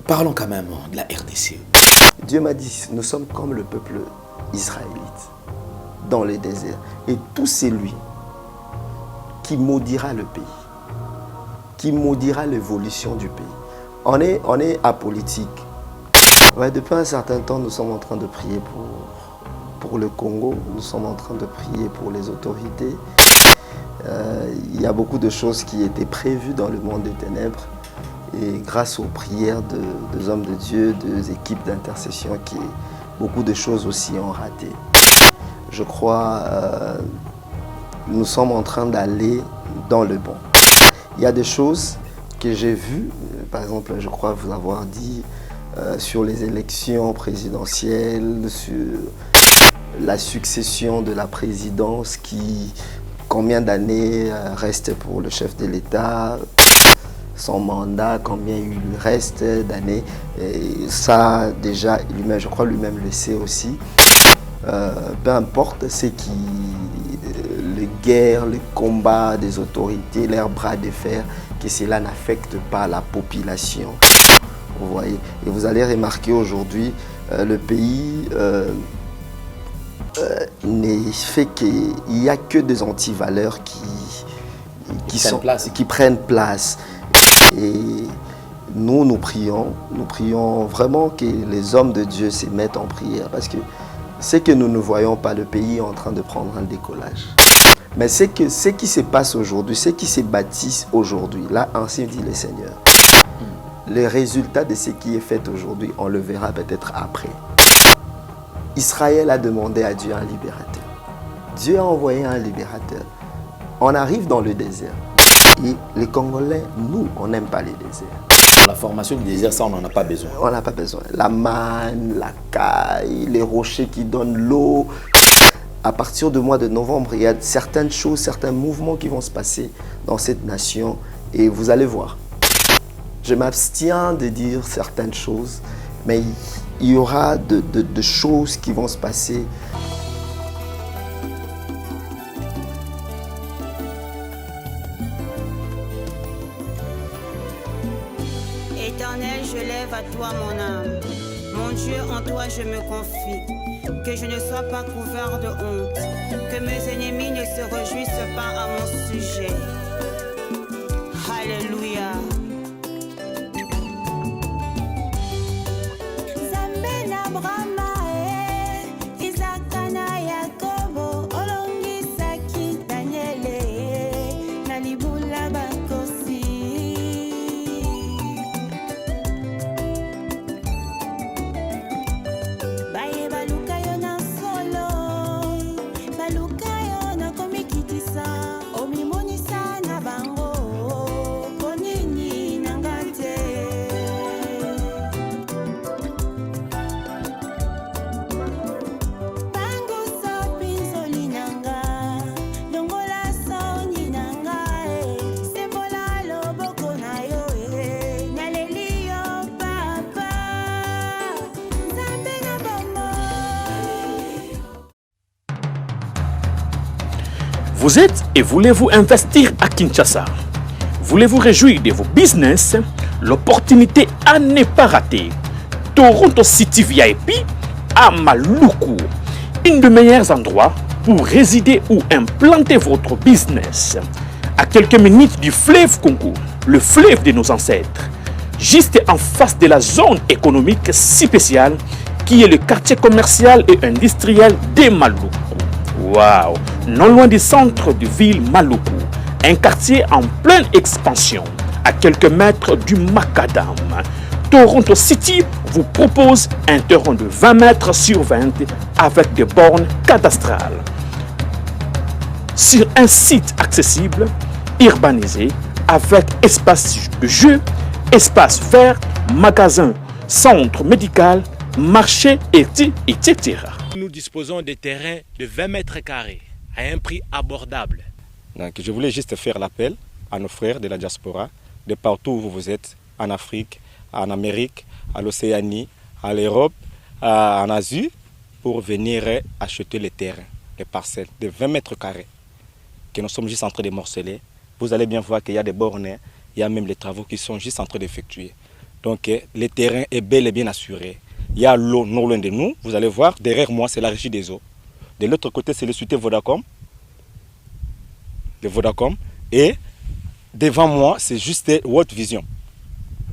Parlons quand même de la RDC. Dieu m'a dit, nous sommes comme le peuple israélite dans le désert. Et tout c'est lui qui maudira le pays, qui maudira l'évolution du pays. On est apolitique. Ouais, depuis un certain temps, nous sommes en train de prier pour le Congo, nous sommes en train de prier pour les autorités. Il y a beaucoup de choses qui étaient prévues dans le monde des ténèbres. Et grâce aux prières des hommes de Dieu, des équipes d'intercession, beaucoup de choses aussi ont raté. Je crois nous sommes en train d'aller dans le bon. Il y a des choses que j'ai vues, par exemple, je crois vous avoir dit sur les élections présidentielles, sur la succession de la présidence, combien d'années reste pour le chef de l'État, son mandat, combien il reste d'années. Et ça, déjà, lui-même, je crois lui-même le sait aussi. Peu importe ce qui, les guerres, les combats des autorités, leurs bras de fer, que cela n'affecte pas la population. Vous voyez. Et vous allez remarquer aujourd'hui, le pays n'est fait qu'il n'y a que des antivaleurs qui prennent place. Et nous prions vraiment que les hommes de Dieu se mettent en prière, parce que c'est que nous ne voyons pas, le pays est en train de prendre un décollage. Mais ce qui se passe aujourd'hui, ce qui se bâtit aujourd'hui, là, ainsi dit le Seigneur, les résultats de ce qui est fait aujourd'hui, on le verra peut-être après. Israël a demandé à Dieu un libérateur. Dieu a envoyé un libérateur. On arrive dans le désert. Et les Congolais, nous, on n'aime pas les déserts. La formation du désert, ça, on n'en a pas besoin. On n'a pas besoin. La manne, la caille, les rochers qui donnent l'eau. À partir du mois de novembre, il y a certaines choses, certains mouvements qui vont se passer dans cette nation. Et vous allez voir. Je m'abstiens de dire certaines choses, mais il y aura de choses qui vont se passer. Éternel, je lève à toi mon âme. Mon Dieu, en toi je me confie. Que je ne sois pas couvert de honte. Que mes ennemis ne se réjouissent pas à mon sujet. Alléluia. Vous êtes et voulez-vous investir à Kinshasa? Voulez-vous réjouir de vos business? L'opportunité à ne pas rater. Toronto City VIP à Maluku, un des meilleurs endroits pour résider ou implanter votre business. À quelques minutes du fleuve Congo, le fleuve de nos ancêtres, juste en face de la zone économique si spéciale qui est le quartier commercial et industriel de Maluku. Waouh! Non loin du centre de ville Maluku, un quartier en pleine expansion, à quelques mètres du Macadam. Toronto City vous propose un terrain de 20 mètres sur 20 avec des bornes cadastrales. Sur un site accessible, urbanisé, avec espace de jeu, espace vert, magasin, centre médical, marché, etc. Nous disposons de terrains de 20 mètres carrés à un prix abordable. Donc, je voulais juste faire l'appel à nos frères de la diaspora, de partout où vous êtes, en Afrique, en Amérique, à l'Océanie, à l'Europe, en Asie, pour venir acheter les terrains, les parcelles de 20 mètres carrés que nous sommes juste en train de morceler. Vous allez bien voir qu'il y a des bornes, il y a même les travaux qui sont juste en train d'effectuer. Donc le terrain est bel et bien assuré. Il y a l'eau non loin de nous. Vous allez voir, derrière moi, c'est la régie des eaux. De l'autre côté, c'est le société Vodacom. De Vodacom. Et devant moi, c'est juste World Vision.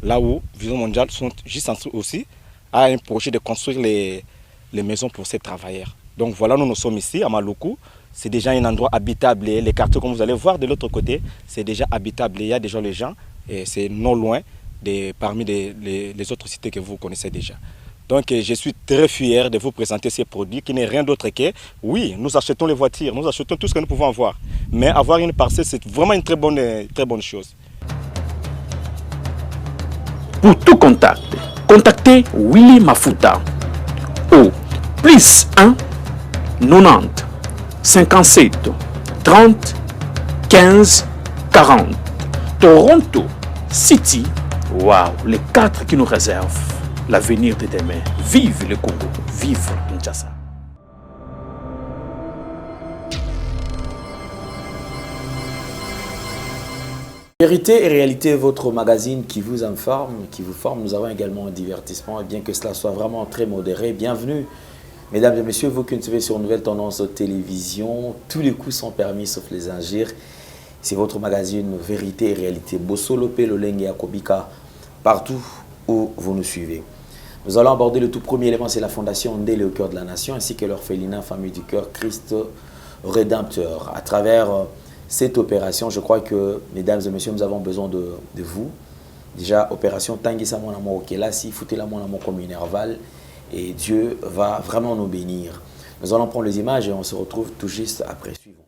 Là où Vision Mondiale sont juste en dessous aussi, a un projet de construire les maisons pour ces travailleurs. Donc voilà, nous sommes ici à Maluku. C'est déjà un endroit habitable. Et les quartiers, comme vous allez voir de l'autre côté, c'est déjà habitable. Il y a déjà les gens. Et c'est non loin parmi les autres cités que vous connaissez déjà. Donc je suis très fier de vous présenter ces produits qui n'est rien d'autre que, oui, nous achetons les voitures, nous achetons tout ce que nous pouvons avoir. Mais avoir une parcelle, c'est vraiment une très bonne chose. Pour tout contact, contactez Willy Mafuta au +1 90 57 30 15 40. Toronto City, waouh, les 4 qui nous réservent l'avenir de demain. Vive le Congo, vive Kinshasa. Vérité et réalité, votre magazine qui vous informe, qui vous forme. Nous avons également un divertissement, et bien que cela soit vraiment très modéré. Bienvenue, mesdames et messieurs, vous qui nous suivez sur Nouvelle Tendance Télévision. Tous les coups sont permis sauf les injures. C'est votre magazine Vérité et Réalité. Bossolope, Lolenge, Akobika, partout où vous nous suivez. Nous allons aborder le tout premier élément, c'est la fondation Ndélé au cœur de la nation, ainsi que l'orphelinat Famille du Cœur Christ Rédempteur. À travers cette opération, je crois que, mesdames et messieurs, nous avons besoin de vous. Déjà, opération Tanguisa Mon Amour Okelasi, foutez-la Mon Amour comme Minerval, et Dieu va vraiment nous bénir. Nous allons prendre les images et on se retrouve tout juste après. Suivons.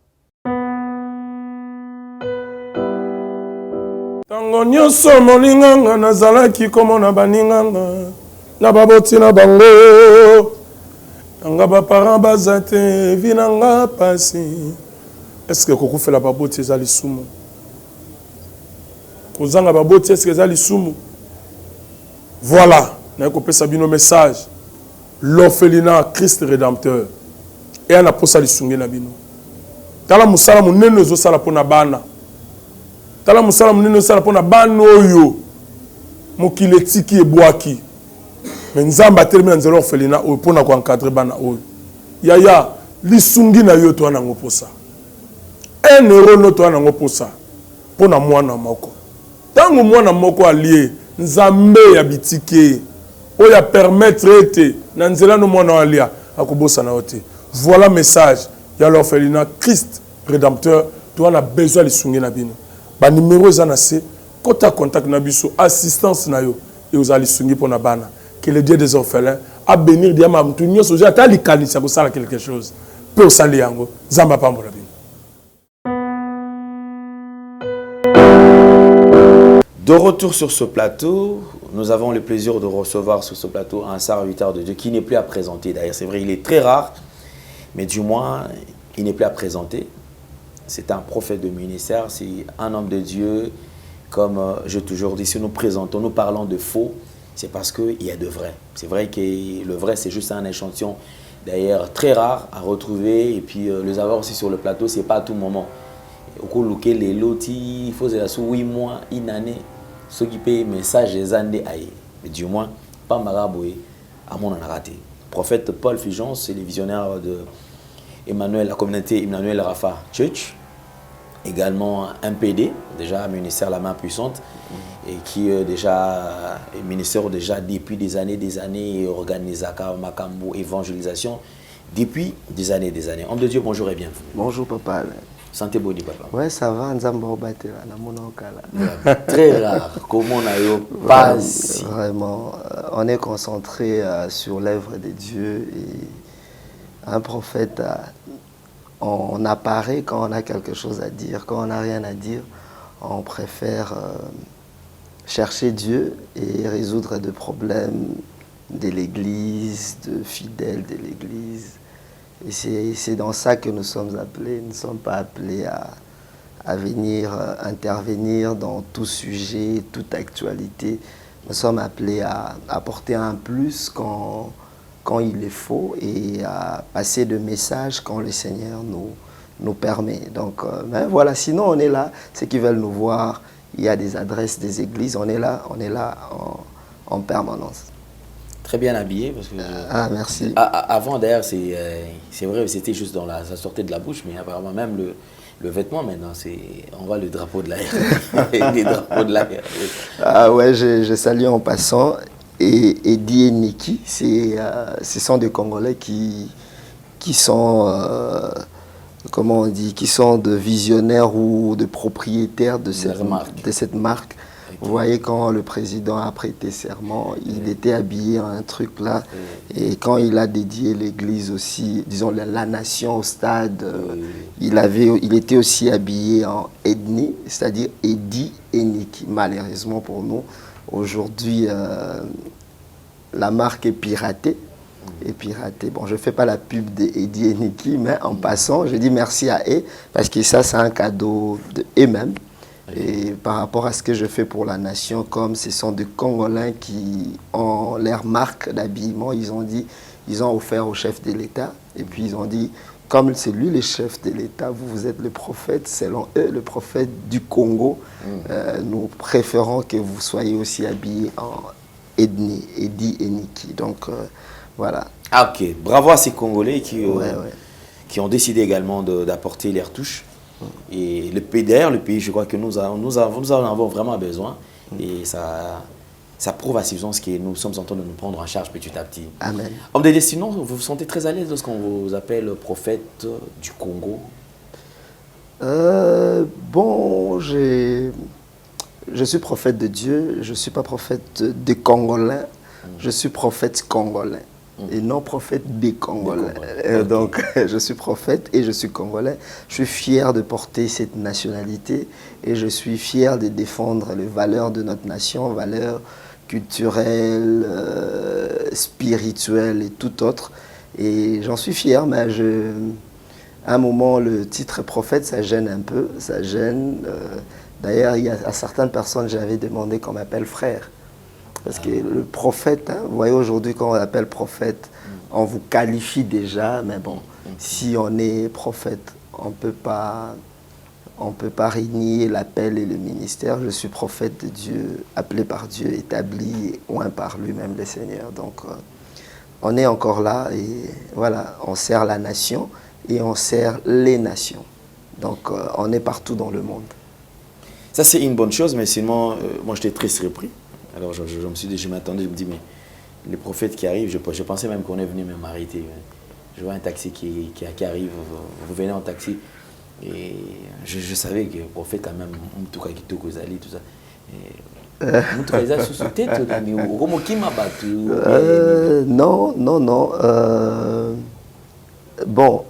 Tango nyonso molinganga nazalaki komona baninganga na baboti na bango nanga baparent baza te vi nanga pasi. Est-ce que kokufela baboti eza lisumu? Kozanga baboti est-ce que eza lisumu? Voilà, na kopesa bino message. L'orphelinat Christ Rédempteur et ana posa lisungi na bino. Tala musala munene ezosala pona bana. Tala musala munene ezosala pona bana oyo mokili etiki ebwaki. Mais nzamba atelemi na nzela orphelinat oyo pona ko encadrer bana oyo. Yaya lisungi na yo to anango posa. 1 euro no to anango posa pona mwana moko. Tango mwana moko alie nzambe ya bitike oya permettre ete na nzela no mwana alia akobosa na ote. Voilà message ya l'orphelinat Christ Rédempteur. Tu as besoin de lisungi na bino. Ba numéro za na se kota contact na biso assistance na yo et aux lisungi pona bana. Que le Dieu des orphelins a bénir diama mtu nyoso ja ta likanisa ko sala quelque chose. Pe osali yango zamba pambola bino. De retour sur ce plateau, nous avons le plaisir de recevoir sur ce plateau un serviteur de Dieu qui n'est plus à présenter. D'ailleurs, c'est vrai, il est très rare, mais du moins, il n'est plus à présenter. C'est un prophète de ministère, c'est un homme de Dieu. Comme j'ai toujours dit, si nous présentons, nous parlons de faux, c'est parce qu'il y a de vrai. C'est vrai que le vrai, c'est juste un échantillon, d'ailleurs, très rare à retrouver. Et puis, les avoir aussi sur le plateau, ce n'est pas à tout moment. Au cours de les lotis, il faut se 8 mois, une année. Ceux qui payent message des années aïe. Mais du moins, pas maraboué, à mon raté. Prophète Paul Fijon, c'est le visionnaire de Emmanuel, la communauté Emmanuel Rafa Church. Également un PD, déjà ministère La Main Puissante, et qui déjà est ministère déjà depuis des années, organise Makambo, évangélisation, depuis des années. Homme de Dieu, bonjour et bienvenue. Bonjour papa. Santé body papa. Ouais, ça va, Nzamba Obatela, na monokala. Très rare, comment on a eu pas si. Vraiment, on est concentré sur l'œuvre de Dieu et un prophète, on apparaît quand on a quelque chose à dire. Quand on n'a rien à dire, on préfère chercher Dieu et résoudre des problèmes de l'Église, de fidèles de l'Église. Et c'est dans ça que nous sommes appelés. Nous ne sommes pas appelés à venir intervenir dans tout sujet, toute actualité. Nous sommes appelés à apporter un plus quand il est faux et à passer de messages quand le Seigneur nous permet. Donc, ben voilà, sinon on est là. Ceux qui veulent nous voir, il y a des adresses des églises. On est là en permanence. Très bien habillé parce que... Ah, merci. Avant d'ailleurs, c'est vrai, c'était juste ça sortait de la bouche, mais apparemment même le vêtement maintenant, on voit le drapeau de l'air. Les drapeaux de l'air. Ah ouais, je salue en passant. Et Eddie et Niki, ce sont des Congolais qui sont, comment on dit, qui sont de visionnaires ou de propriétaires de cette marque. Vous voyez, quand le président a prêté serment, il était habillé en un truc là. Et quand il a dédié l'église aussi, disons la nation au stade, il était aussi habillé en ethnie, c'est-à-dire Eddie et Niki. Malheureusement pour nous, aujourd'hui, la marque est piratée. Bon, je ne fais pas la pub d'Eddie et Niki, mais en passant, je dis merci à eux, parce que ça, c'est un cadeau d'eux-mêmes. Et par rapport à ce que je fais pour la nation, comme ce sont des Congolais qui ont leur marque d'habillement, ils ont offert au chef de l'État. Et puis ils ont dit, comme c'est lui le chef de l'État, vous êtes le prophète, selon eux, le prophète du Congo. Nous préférons que vous soyez aussi habillés en ethnie, Eddie et Niki. Donc voilà. Ah ok, bravo à ces Congolais qui ont décidé également d'apporter leur touche. Et d'ailleurs, le pays, je crois que nous en avons vraiment besoin. Et ça prouve à suffisance que nous sommes en train de nous prendre en charge petit à petit. Amen. Homme de destination, vous vous sentez très à l'aise lorsqu'on vous appelle prophète du Congo? Bon, je suis prophète de Dieu, je ne suis pas prophète des Congolais, je suis prophète congolais. Et non prophète des Congolais. Okay. Donc, je suis prophète et je suis Congolais. Je suis fier de porter cette nationalité et je suis fier de défendre les valeurs de notre nation, valeurs culturelles, spirituelles et tout autre. Et j'en suis fier, mais à un moment, le titre prophète, ça gêne un peu, ça gêne. D'ailleurs, à certaines personnes, j'avais demandé qu'on m'appelle frère. Parce que le prophète, hein, vous voyez aujourd'hui quand on appelle prophète, on vous qualifie déjà, mais bon, si on est prophète, on ne peut pas régner l'appel et le ministère. Je suis prophète de Dieu, appelé par Dieu, établi, oint par lui-même le Seigneur. Donc on est encore là et voilà, on sert la nation et on sert les nations. Donc on est partout dans le monde. Ça c'est une bonne chose, mais sinon, moi j'étais très surpris. Alors je me suis dit, je m'attendais, je me dis, mais les prophètes qui arrivent, je pensais même qu'on est venu me m'arrêter. Je vois un taxi qui arrive, vous venez en taxi. Et je savais que le prophète, quand même, tout ça. Non. Bon,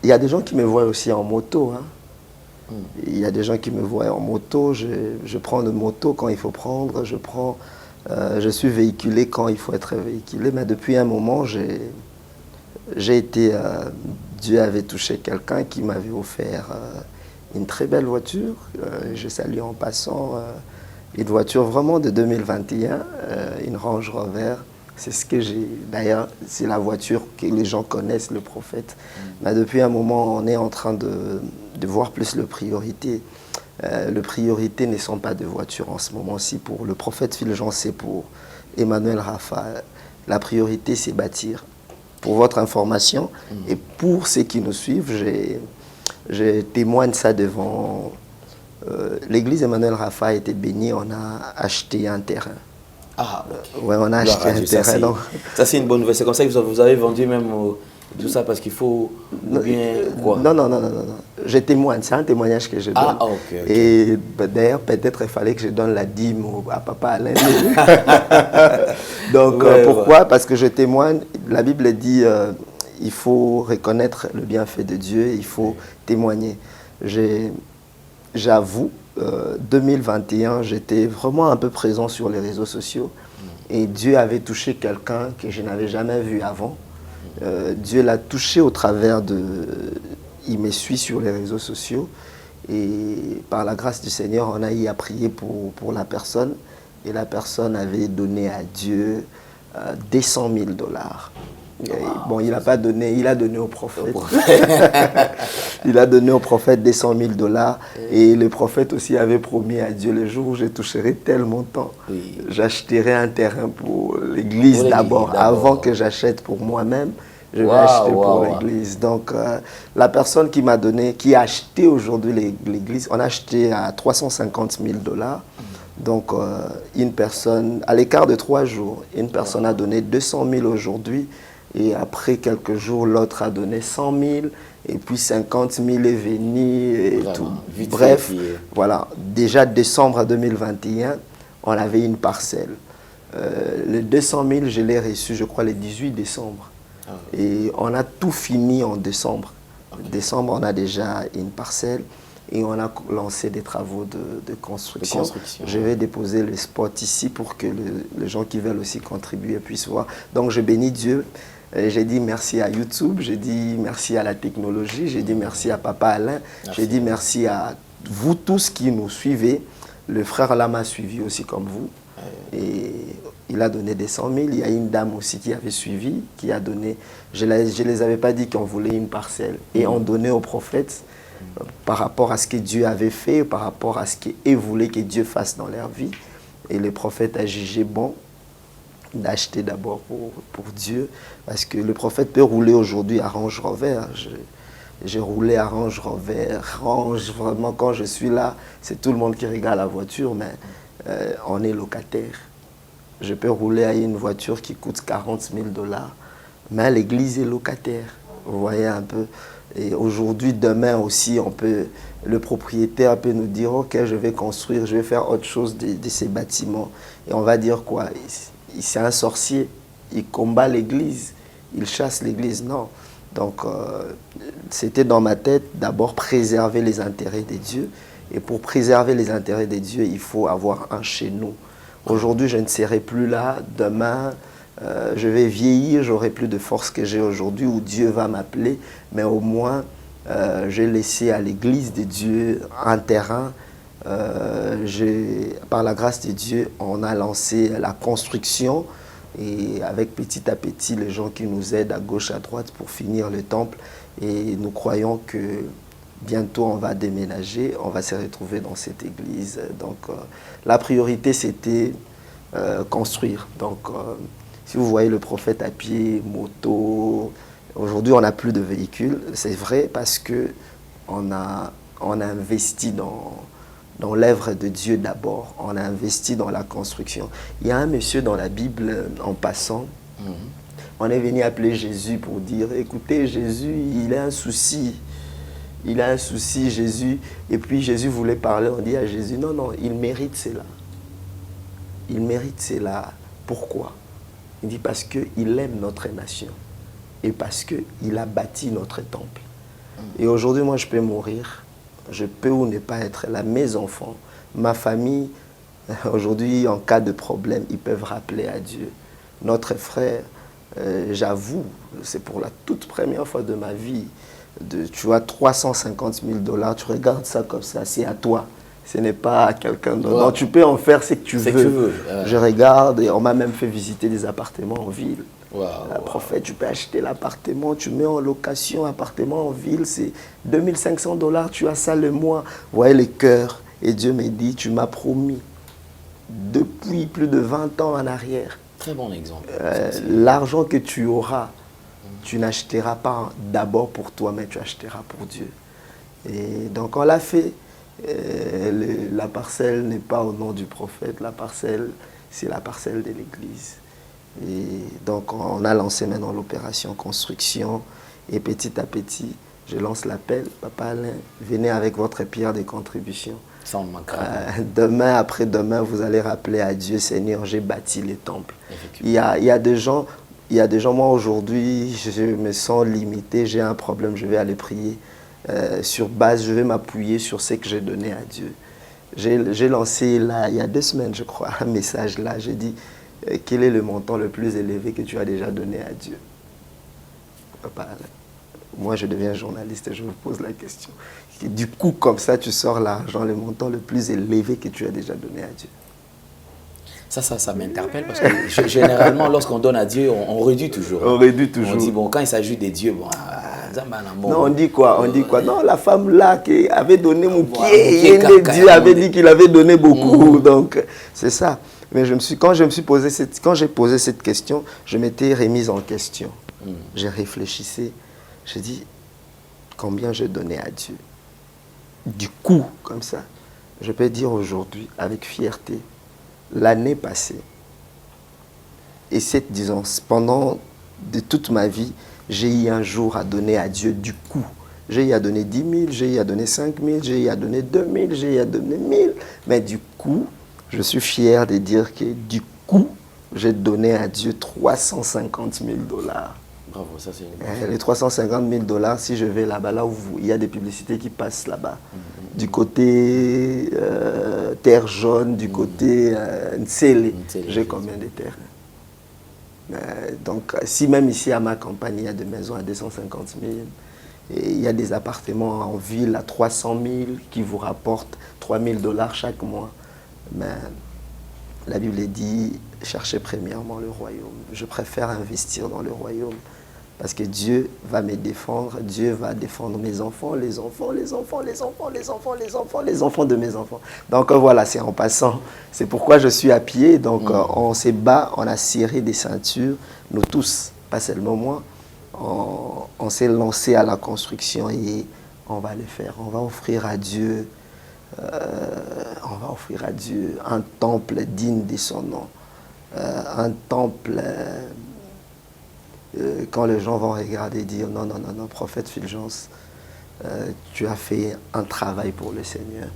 il y a des gens qui me voient aussi en moto. Hein. Il y a des gens qui me voient en moto, je prends une moto quand il faut prendre, je suis véhiculé quand il faut être véhiculé, mais depuis un moment, j'ai été, Dieu avait touché quelqu'un qui m'avait offert une très belle voiture, je salue en passant, une voiture vraiment de 2021, une Range Rover. C'est ce que j'ai. D'ailleurs, c'est la voiture que les gens connaissent, le prophète. Mais depuis un moment, on est en train de voir plus le priorité. Le priorité ne sont pas de voitures en ce moment-ci. Pour le prophète Fulgence, c'est pour Emmanuel Rafa. La priorité, c'est bâtir. Pour votre information et pour ceux qui nous suivent, je témoigne ça devant. L'église Emmanuel Rafa a été bénie, on a acheté un terrain. Ah, ok. Ouais, on a acheté un terrain. Ça, c'est une bonne nouvelle. C'est comme ça que vous avez vendu même tout ça parce qu'il faut bien quoi? Non. Je témoigne. C'est un témoignage que je donne. Ah, ok. Et d'ailleurs, peut-être il fallait que je donne la dîme à papa Alain. Donc, pourquoi? Parce que je témoigne. La Bible dit il faut reconnaître le bienfait de Dieu, il faut témoigner. J'avoue, 2021, j'étais vraiment un peu présent sur les réseaux sociaux et Dieu avait touché quelqu'un que je n'avais jamais vu avant. Dieu l'a touché au travers de... Il me suit sur les réseaux sociaux et par la grâce du Seigneur, on a eu à prier pour la personne et la personne avait donné à Dieu $200 000. Bon, il n'a pas donné, il a donné au prophète. Il a donné au prophète des 100 000 $. Et le prophète aussi avait promis à Dieu, le jour où je toucherai tel montant, j'achèterai un terrain pour l'église d'abord. Avant que j'achète pour moi-même, je vais acheter pour l'église. Donc, la personne qui m'a donné, qui a acheté aujourd'hui l'église, on a acheté à 350 000 $. Donc, une personne, à l'écart de 3 jours, une personne a donné 200 000 aujourd'hui. Et après quelques jours, l'autre a donné 100 000. Et puis 50 000 est venu et vraiment, tout. Bref, voilà. Déjà décembre 2021, on avait une parcelle. Les 200 000, je l'ai reçu, je crois, le 18 décembre. Et on a tout fini en décembre. Décembre, on a déjà une parcelle. Et on a lancé des travaux de construction. Je vais déposer le spot ici pour que les gens qui veulent aussi contribuer puissent voir. Donc je bénis Dieu. J'ai dit merci à YouTube, j'ai dit merci à la technologie, j'ai dit merci à Papa Alain, j'ai dit merci à vous tous qui nous suivez. Le frère là m'a suivi aussi comme vous. Et il a donné des 100 000. Il y a une dame aussi qui avait suivi, qui a donné. Je ne les avais pas dit qu'on voulait une parcelle. Et on donnait aux prophètes par rapport à ce que Dieu avait fait, par rapport à ce qu'ils voulaient que Dieu fasse dans leur vie. Et le prophète a jugé bon d'acheter d'abord pour Dieu. Parce que le prophète peut rouler aujourd'hui à Range Rover. J'ai roulé à Range Rover. Vraiment, quand je suis là, c'est tout le monde qui regarde la voiture, mais on est locataire. Je peux rouler à une voiture qui coûte 40 000 $, mais l'église est locataire. Vous voyez un peu. Et aujourd'hui, demain aussi, le propriétaire peut nous dire « Ok, je vais construire, je vais faire autre chose de ces bâtiments. » Et on va dire quoi? C'est un sorcier, il combat l'église, il chasse l'église. Non. Donc, c'était dans ma tête d'abord préserver les intérêts des dieux. Et pour préserver les intérêts des dieux, il faut avoir un chez nous. Aujourd'hui, je ne serai plus là. Demain, je vais vieillir, j'aurai plus de force que j'ai aujourd'hui, où Dieu va m'appeler. Mais au moins, j'ai laissé à l'église de Dieu un terrain. Par la grâce de Dieu, on a lancé la construction. Et avec petit à petit, les gens qui nous aident à gauche, à droite pour finir le temple. Et nous croyons que bientôt, on va déménager, on va se retrouver dans cette église. Donc, la priorité, c'était construire. Donc, si vous voyez le prophète à pied, moto, aujourd'hui, on n'a plus de véhicules. C'est vrai parce qu'on a investi dans l'œuvre de Dieu d'abord. On a investi dans la construction. Il y a un monsieur dans la Bible, en passant, on est venu appeler Jésus pour dire, écoutez, Jésus, il a un souci. Il a un souci, Jésus. Et puis Jésus voulait parler, on dit à Jésus, non, non, il mérite cela. Il mérite cela. Pourquoi? Il dit parce qu'il aime notre nation. Et parce qu'il a bâti notre temple. Et aujourd'hui, moi, je peux mourir. Je peux ou ne pas être là. Mes enfants, ma famille, aujourd'hui, en cas de problème, ils peuvent rappeler à Dieu. Notre frère, j'avoue, c'est pour la toute première fois de ma vie, tu as 350 000 $, tu regardes ça comme ça, c'est à toi. Ce n'est pas à quelqu'un d'autre. Donc tu peux en faire ce que tu veux. Je regarde et on m'a même fait visiter des appartements en ville. Prophète, tu peux acheter l'appartement, tu mets en location, appartement en ville, c'est 2500 $, tu as ça le mois. Vous voyez le cœur. Et Dieu me dit, tu m'as promis, depuis plus de 20 ans en arrière. Très bon exemple. L'argent que tu auras, tu n'achèteras pas d'abord pour toi, mais tu achèteras pour Dieu. Et donc on l'a fait. La parcelle n'est pas au nom du prophète, la parcelle, c'est la parcelle de l'église. Et donc on a lancé maintenant l'opération construction. Et petit à petit, je lance l'appel. Papa Alain, venez avec votre pierre de contribution. Demain, après-demain, vous allez rappeler à Dieu, Seigneur, j'ai bâti les temples. Il y a des gens, moi aujourd'hui, je me sens limité, j'ai un problème, je vais aller prier. Sur base, je vais m'appuyer sur ce que j'ai donné à Dieu. J'ai lancé là, il y a 2 semaines, je crois, un message là. J'ai dit, quel est le montant le plus élevé que tu as déjà donné à Dieu? Papa, moi, je deviens journaliste et je me pose la question. Et du coup, comme ça, tu sors l'argent, le montant le plus élevé que tu as déjà donné à Dieu. Ça m'interpelle parce que généralement, lorsqu'on donne à Dieu, on réduit toujours. On réduit toujours. On dit, bon, quand il s'agit des dieux, bon, non, on dit quoi? On dit quoi? Non, la femme là qui avait donné mon pied, Dieu avait dit qu'il avait donné beaucoup. Donc, c'est ça. Mais quand j'ai posé cette question, je m'étais remise en question. J'ai réfléchi. J'ai dit, combien je donnais à Dieu? Du coup, comme ça, je peux dire aujourd'hui, avec fierté, l'année passée, et pendant de toute ma vie, j'ai eu un jour à donner à Dieu du coup. J'ai eu à donner 10 000, j'ai eu à donner 5 000, j'ai eu à donner 2 000, j'ai eu à donner 1 000. Mais du coup, je suis fier de dire que du coup, j'ai donné à Dieu 350 000 $. Bravo, ça c'est... Les 350 000 $, si je vais là-bas, là où il y a des publicités qui passent là-bas, du côté terre jaune, du côté Ntsele, j'ai combien de terres? Donc, si même ici à ma campagne, il y a des maisons à 250 000, et il y a des appartements en ville à 300 000 qui vous rapportent 3 000 $ chaque mois, mais la Bible dit, cherchez premièrement le royaume. Je préfère investir dans le royaume parce que Dieu va me défendre, Dieu va défendre mes enfants, les enfants, les enfants, les enfants, les enfants, les enfants, les enfants de mes enfants. Donc voilà, c'est en passant. C'est pourquoi je suis à pied. Donc on s'est bat, on a serré des ceintures, nous tous, pas seulement moi. On s'est lancé à la construction et on va le faire. On va offrir à Dieu, un temple digne de son nom. Un temple... quand les gens vont regarder et dire non, prophète Fulgence, tu as fait un travail pour le Seigneur.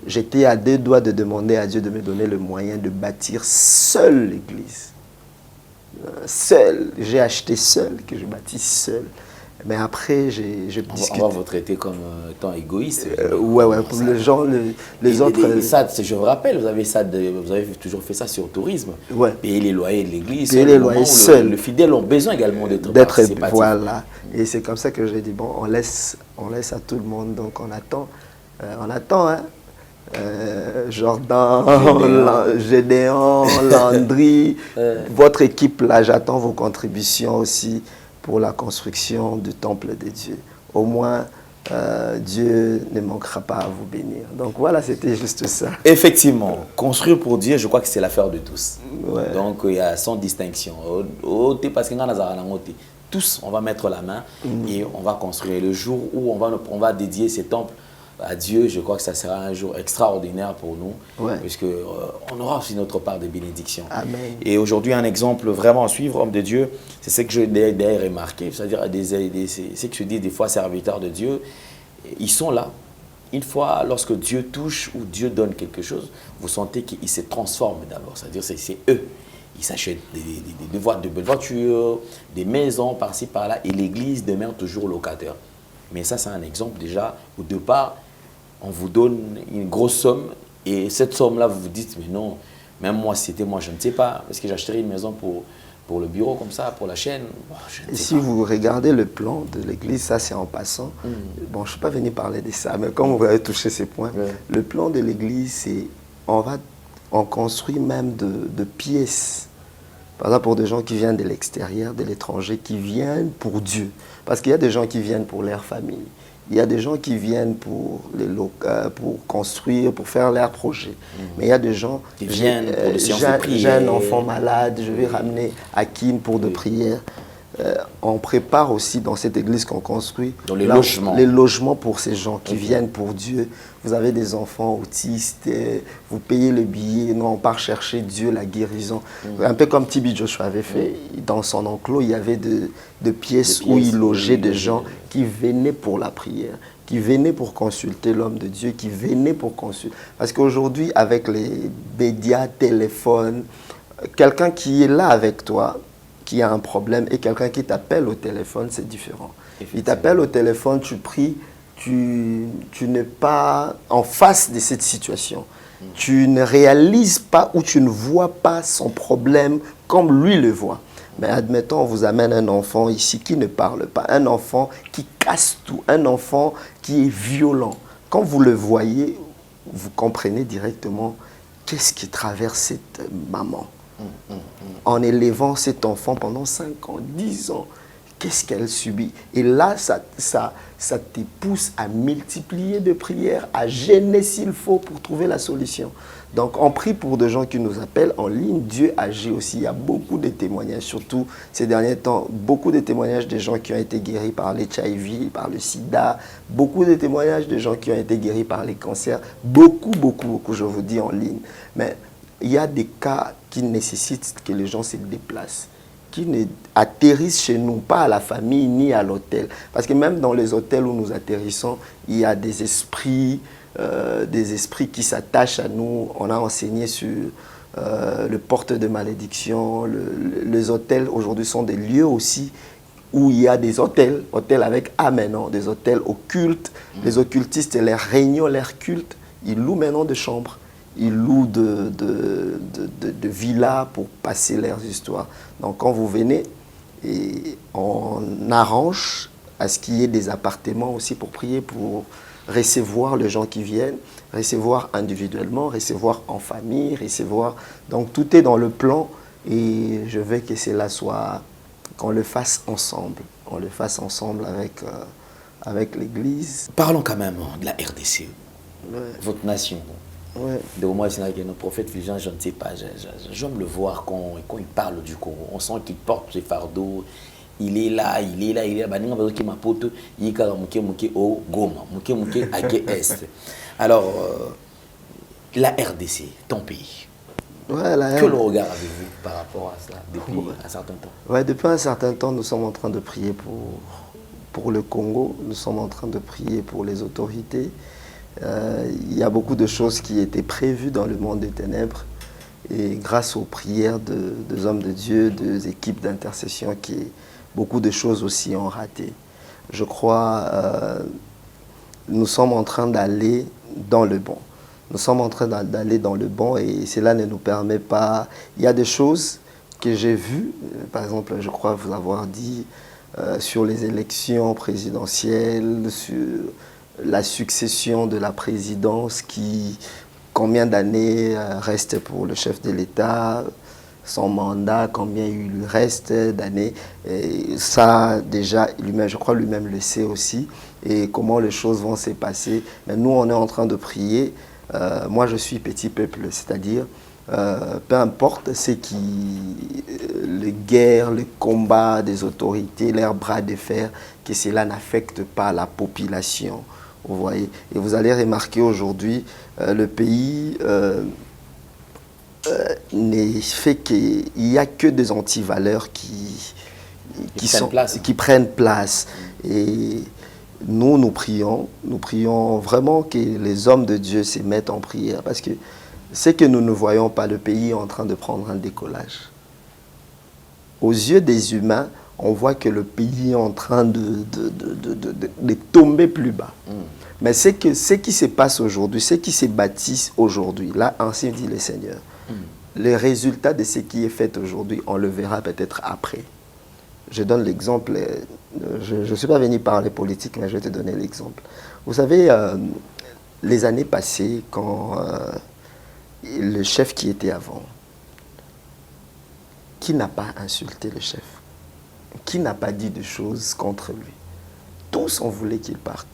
J'étais à 2 doigts de demander à Dieu de me donner le moyen de bâtir seul l'église. Seul. J'ai acheté seul, que je bâtisse seul. Mais après, j'ai discuté. On va vous traiter comme étant égoïste. Ouais, pour les gens, les autres... Ça, je vous rappelle, vous avez toujours fait ça sur le tourisme. Ouais. Payer les loyers de l'église. Payer les loyers seuls. Le fidèle ont besoin également d'être participatifs. Voilà. Et c'est comme ça que j'ai dit, bon, on laisse à tout le monde. Donc on attend, hein. Jordan, Gédéon, Landry, votre équipe là, j'attends vos contributions aussi pour la construction du temple de Dieu. Au moins, Dieu ne manquera pas à vous bénir. Donc voilà, c'était juste ça. Effectivement, construire pour Dieu, je crois que c'est l'affaire de tous. Ouais. Donc il y a sans distinction. Tous, on va mettre la main et on va construire. Le jour où on va dédier ces temples à Dieu, je crois que ça sera un jour extraordinaire pour nous, puisque on aura aussi notre part de bénédiction. Amen. Et aujourd'hui, un exemple vraiment à suivre, homme de Dieu, c'est ce que j'ai d'ailleurs remarqué, c'est-à-dire ce que je dis des fois, serviteurs de Dieu, ils sont là. Une fois, lorsque Dieu touche ou Dieu donne quelque chose, vous sentez qu'ils se transforment d'abord, c'est-à-dire c'est eux. Ils s'achètent des belles voitures, des maisons par-ci, par-là, et l'église demeure toujours locataire. Mais ça, c'est un exemple déjà où de part, on vous donne une grosse somme et cette somme-là, vous vous dites, mais non, même moi, si c'était moi, je ne sais pas. Est-ce que j'achèterais une maison pour le bureau comme ça, pour la chaîne? Bon, et si vous regardez le plan de l'église, ça c'est en passant. Bon, je ne suis pas venu parler de ça, mais comme vous avez touché ces points, le plan de l'église, c'est on construit même de pièces. Par exemple, pour des gens qui viennent de l'extérieur, de l'étranger, qui viennent pour Dieu. Parce qu'il y a des gens qui viennent pour leur famille. Il y a des gens qui viennent pour construire, pour faire leurs projets. Mais il y a des gens qui viennent pour des séances de prière. J'ai un enfant malade, je vais ramener Hakim pour de prières. On prépare aussi dans cette église qu'on construit dans les logements. Les logements pour ces gens qui viennent pour Dieu. Vous avez des enfants autistes, vous payez le billet, nous on part chercher Dieu, la guérison. Un peu comme Tibi Joshua avait fait, dans son enclos, il y avait de pièces où il logeait des gens qui venaient pour la prière, qui venaient pour consulter l'homme de Dieu, qui venaient pour consulter. Parce qu'aujourd'hui, avec les médias, téléphones, quelqu'un qui est là avec toi, qui a un problème, et quelqu'un qui t'appelle au téléphone, c'est différent. Il t'appelle au téléphone, tu pries, tu n'es pas en face de cette situation. Tu ne réalises pas ou tu ne vois pas son problème comme lui le voit. Mais admettons, on vous amène un enfant ici qui ne parle pas, un enfant qui casse tout, un enfant qui est violent. Quand vous le voyez, vous comprenez directement qu'est-ce qui traverse cette maman en élevant cet enfant pendant 5 ans, 10 ans? Qu'est-ce qu'elle subit? Et là, ça te pousse à multiplier de prières, à gêner s'il faut pour trouver la solution. Donc, on prie pour des gens qui nous appellent en ligne. Dieu agit aussi. Il y a beaucoup de témoignages, surtout ces derniers temps, beaucoup de témoignages de gens qui ont été guéris par l'HIV, par le sida, beaucoup de témoignages de gens qui ont été guéris par les cancers, beaucoup, je vous dis, en ligne. Mais il y a des cas qui nécessitent que les gens se déplacent, qui ne atterrissent chez nous, pas à la famille ni à l'hôtel. Parce que même dans les hôtels où nous atterrissons, il y a des esprits qui s'attachent à nous. On a enseigné sur le porte de malédiction. Les hôtels aujourd'hui sont des lieux aussi où il y a des hôtels avec A maintenant, des hôtels occultes. Les occultistes, leurs réunions, leurs cultes, ils louent maintenant des chambres. Ils louent de villas pour passer leurs histoires. Donc quand vous venez, et on arrange à ce qu'il y ait des appartements aussi pour prier, pour recevoir les gens qui viennent, recevoir individuellement, recevoir en famille, recevoir... Donc tout est dans le plan et je veux que cela soit... qu'on le fasse ensemble. On le fasse ensemble avec l'Église. Parlons quand même de la RDC, votre nation. Ouais. De moi, c'est que notre prophète Fulgence, je ne sais pas, j'aime le voir quand il parle du Congo. On sent qu'il porte ses fardeaux. Il est là. Alors, la RDC, ton pays, quel regard avez-vous par rapport à cela depuis un certain temps? Ouais, depuis un certain temps, nous sommes en train de prier pour le Congo. Nous sommes en train de prier pour les autorités. Il y a beaucoup de choses qui étaient prévues dans le monde des ténèbres. Et grâce aux prières des hommes de Dieu, des équipes d'intercession, beaucoup de choses aussi ont raté. Je crois nous sommes en train d'aller dans le bon. Nous sommes en train d'aller dans le bon et cela ne nous permet pas... Il y a des choses que j'ai vues, par exemple, je crois vous avoir dit, sur les élections présidentielles, sur la succession de la présidence, combien d'années reste pour le chef de l'État, son mandat, combien il reste d'années. Et ça, déjà, lui-même, je crois lui-même le sait aussi, et comment les choses vont se passer. Mais nous, on est en train de prier. Moi, je suis petit peuple, c'est-à-dire, peu importe les guerres, les combats des autorités, leurs bras de fer, que cela n'affecte pas la population. Vous voyez, et vous allez remarquer aujourd'hui, le pays n'est fait qu'il n'y a que des antivaleurs qui prennent place. Et nous prions vraiment que les hommes de Dieu se mettent en prière, parce que c'est que nous ne voyons pas le pays en train de prendre un décollage. Aux yeux des humains, on voit que le pays est en train de tomber plus bas. Mais ce qui se passe aujourd'hui, ce qui se bâtit aujourd'hui, là, ainsi dit le Seigneur, les résultats de ce qui est fait aujourd'hui, on le verra peut-être après. Je donne l'exemple, je ne suis pas venu parler politique, mais je vais te donner l'exemple. Vous savez, les années passées, quand le chef qui était avant, qui n'a pas insulté le chef? Qui n'a pas dit de choses contre lui? Tous, on voulait qu'il parte.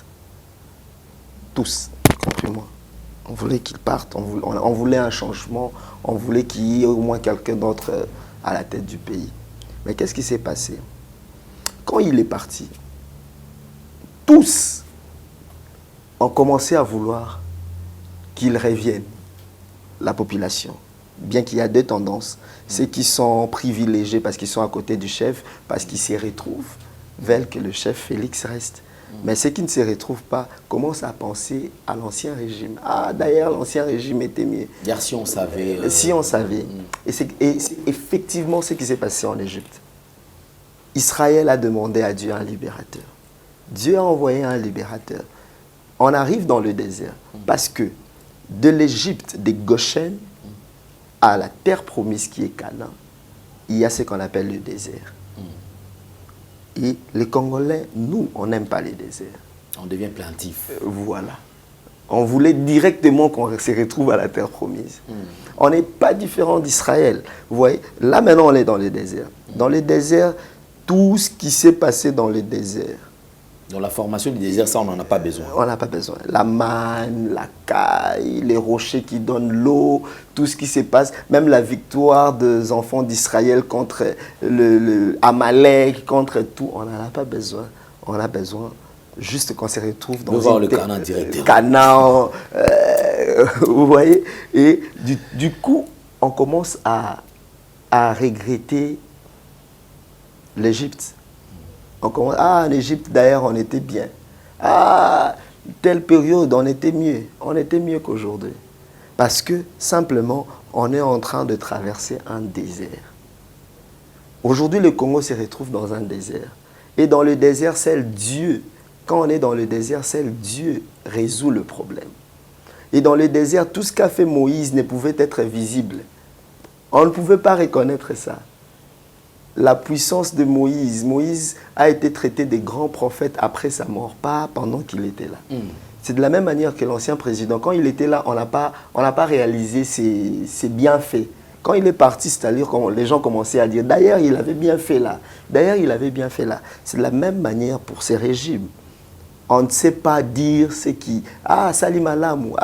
Tous, comprenez-moi. On voulait qu'il parte, on voulait un changement, on voulait qu'il y ait au moins quelqu'un d'autre à la tête du pays. Mais qu'est-ce qui s'est passé? Quand il est parti, tous ont commencé à vouloir qu'il revienne, la population. Bien qu'il y a deux tendances. Ceux qui sont privilégiés parce qu'ils sont à côté du chef, parce qu'ils s'y retrouvent, veulent que le chef Félix reste. Mais ceux qui ne se retrouvent pas commencent à penser à l'ancien régime. Ah, d'ailleurs, l'ancien régime était mieux. Dire si on savait. Si on savait. Et c'est effectivement ce qui s'est passé en Égypte. Israël a demandé à Dieu un libérateur. Dieu a envoyé un libérateur. On arrive dans le désert parce que de l'Égypte, des Goshen, à la terre promise qui est Canaan, il y a ce qu'on appelle le désert. Et les Congolais, nous, on n'aime pas les déserts. On devient plaintif. Voilà. On voulait directement qu'on se retrouve à la terre promise. On n'est pas différent d'Israël. Vous voyez, là maintenant on est dans le désert. Dans le désert, tout ce qui s'est passé dans le désert. Dans la formation du désert, ça, on n'en a pas besoin. On n'a pas besoin. La manne, la caille, les rochers qui donnent l'eau, tout ce qui se passe, même la victoire des enfants d'Israël contre le Amalek, contre tout, on n'en a pas besoin. On a besoin juste qu'on se retrouve dans voir le Canaan directement. Canaan, vous voyez. Et du coup, on commence à regretter l'Égypte. En Égypte, d'ailleurs, on était bien. Telle période, on était mieux qu'aujourd'hui. Parce que, simplement, on est en train de traverser un désert. Aujourd'hui, le Congo se retrouve dans un désert. Et dans le désert, seul Dieu, quand on est dans le désert, seul Dieu résout le problème. Et dans le désert, tout ce qu'a fait Moïse ne pouvait être visible. On ne pouvait pas reconnaître ça. La puissance de Moïse. Moïse a été traité des grands prophètes après sa mort, pas pendant qu'il était là. C'est de la même manière que l'ancien président. Quand il était là, on n'a pas réalisé ses bienfaits. Quand il est parti, c'est-à-dire quand les gens commençaient à dire « D'ailleurs, il avait bien fait là. D'ailleurs, il avait bien fait là. » C'est de la même manière pour ces régimes. On ne sait pas dire ce qui... Salim Alamou.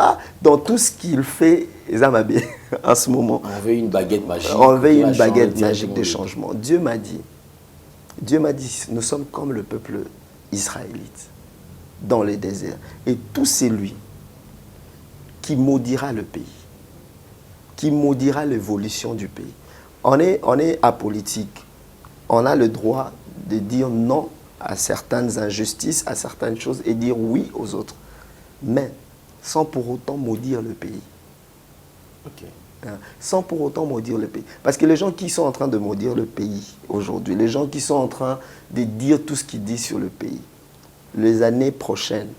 Dans tout ce qu'il fait, Zamabé, en ce moment. On veut une baguette magique. On veut une baguette magique de changement. Dieu m'a dit, nous sommes comme le peuple israélite dans les déserts. Et tout c'est lui qui maudira le pays, qui maudira l'évolution du pays. On est apolitique. On a le droit de dire non à certaines injustices, à certaines choses et dire oui aux autres. Mais sans pour autant maudire le pays. Sans pour autant maudire le pays. Parce que les gens qui sont en train de maudire le pays aujourd'hui, les gens qui sont en train de dire tout ce qu'ils disent sur le pays, les années prochaines,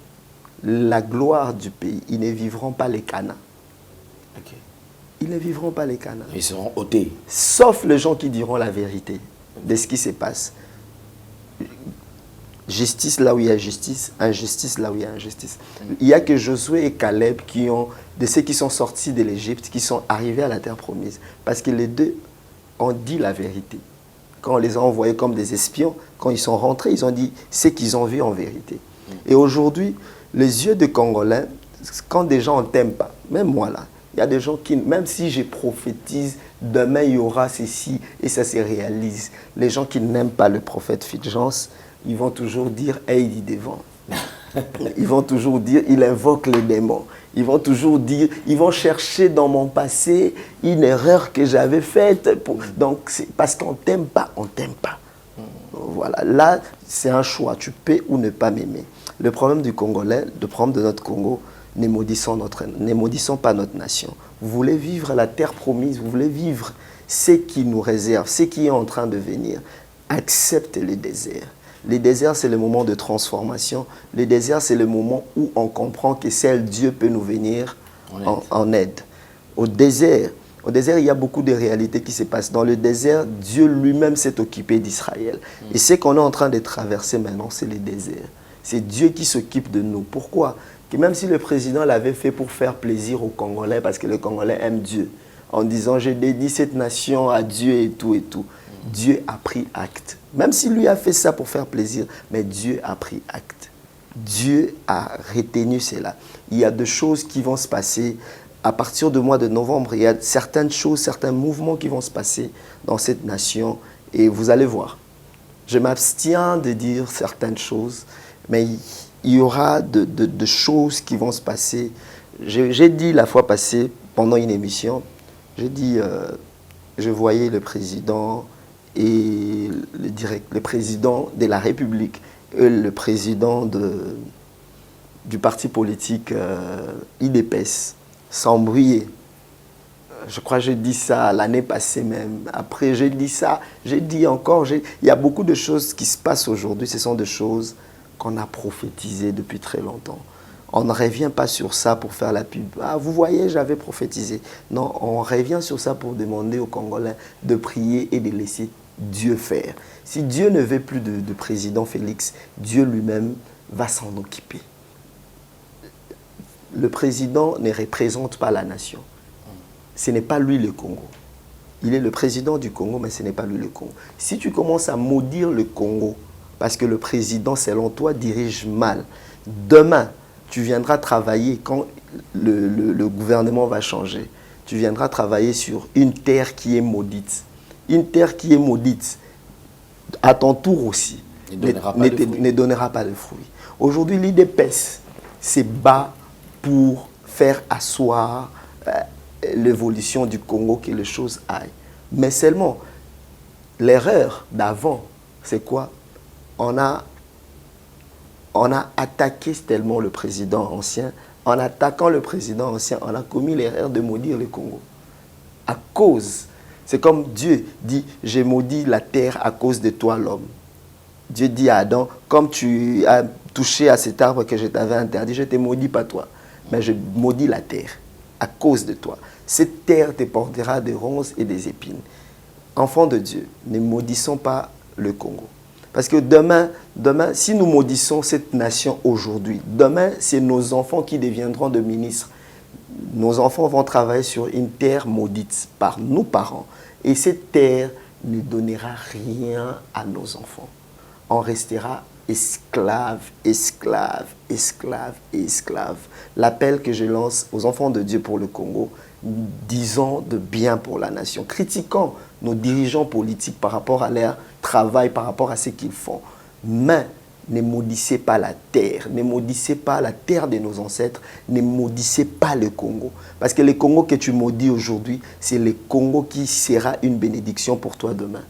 la gloire du pays, ils ne vivront pas les Canaan. Ils ne vivront pas les Canaan. Ils seront ôtés. Sauf les gens qui diront la vérité de ce qui se passe. Justice là où il y a justice, injustice là où il y a injustice. Il n'y a que Josué et Caleb de ceux qui sont sortis de l'Égypte, qui sont arrivés à la terre promise. Parce que les deux ont dit la vérité. Quand on les a envoyés comme des espions, quand ils sont rentrés, ils ont dit ce qu'ils ont vu en vérité. Et aujourd'hui, les yeux de Congolais, quand des gens ne t'aiment pas, même moi là, il y a des gens qui, même si je prophétise, demain il y aura ceci et ça se réalise. Les gens qui n'aiment pas le prophète Fulgence, ils vont toujours dire « Hey, il dit devant ». Ils vont toujours dire « Il invoque les démons ». Ils vont toujours dire « Ils vont chercher dans mon passé une erreur que j'avais faite ». Donc, parce qu'on ne t'aime pas, on ne t'aime pas. Voilà, là, c'est un choix. Tu peux ou ne pas m'aimer. Le problème du Congolais, le problème de notre Congo, ne maudissons pas notre nation. Vous voulez vivre la terre promise, vous voulez vivre ce qui nous réserve, ce qui est en train de venir. Acceptez les déserts. Les déserts, c'est le moment de transformation. Les déserts, c'est le moment où on comprend que seul Dieu peut nous venir en aide. Au désert, il y a beaucoup de réalités qui se passent. Dans le désert, Dieu lui-même s'est occupé d'Israël. Et ce qu'on est en train de traverser maintenant, c'est les déserts. C'est Dieu qui s'occupe de nous. Pourquoi? Que même si le président l'avait fait pour faire plaisir aux Congolais, parce que les Congolais aiment Dieu, en disant « je dédie cette nation à Dieu et tout et tout », Dieu a pris acte. Même s'il lui a fait ça pour faire plaisir, mais Dieu a pris acte. Dieu a retenu cela. Il y a des choses qui vont se passer à partir du mois de novembre. Il y a certaines choses, certains mouvements qui vont se passer dans cette nation et vous allez voir. Je m'abstiens de dire certaines choses, mais il y aura de choses qui vont se passer. J'ai dit la fois passée, pendant une émission, j'ai dit, je voyais le président et le président de la République et le président du parti politique IDPS s'embrouiller. Je crois que j'ai dit ça l'année passée même. Après, j'ai dit ça, j'ai dit encore. Il y a beaucoup de choses qui se passent aujourd'hui. Ce sont des choses qu'on a prophétisées depuis très longtemps. On ne revient pas sur ça pour faire la pub. Ah, vous voyez, j'avais prophétisé. Non, on revient sur ça pour demander aux Congolais de prier et de laisser Dieu faire. Si Dieu ne veut plus de président Félix, Dieu lui-même va s'en occuper. le président ne représente pas la nation. Ce n'est pas lui le Congo. Il est le président du Congo, mais ce n'est pas lui le Congo. Si tu commences à maudire le Congo, parce que le président, selon toi, dirige mal, demain, tu viendras travailler, quand le gouvernement va changer, tu viendras travailler sur une terre qui est maudite. Une terre qui est maudite, à ton tour aussi, ne donnera pas de fruits. Aujourd'hui, l'IDPS se bat pour faire asseoir l'évolution du Congo, que les choses aillent. Mais seulement, l'erreur d'avant, c'est quoi? On a attaqué tellement le président ancien. En attaquant le président ancien, on a commis l'erreur de maudire le Congo. À cause, c'est comme Dieu dit, j'ai maudit la terre à cause de toi, l'homme. Dieu dit à Adam, comme tu as touché à cet arbre que je t'avais interdit, je ne te maudis pas toi, mais je maudis la terre à cause de toi. Cette terre te portera des ronces et des épines. Enfants de Dieu, ne maudissons pas le Congo. Parce que demain, si nous maudissons cette nation aujourd'hui, demain, c'est nos enfants qui deviendront de ministres. Nos enfants vont travailler sur une terre maudite par nos parents. Et cette terre ne donnera rien à nos enfants. On restera esclaves, esclaves, esclaves et esclaves. L'appel que je lance aux enfants de Dieu pour le Congo, disons de bien pour la nation. Critiquons nos dirigeants politiques par rapport à leur travail, par rapport à ce qu'ils font. Mais ne maudissez pas la terre, ne maudissez pas la terre de nos ancêtres, ne maudissez pas le Congo. Parce que le Congo que tu maudis aujourd'hui, c'est le Congo qui sera une bénédiction pour toi demain.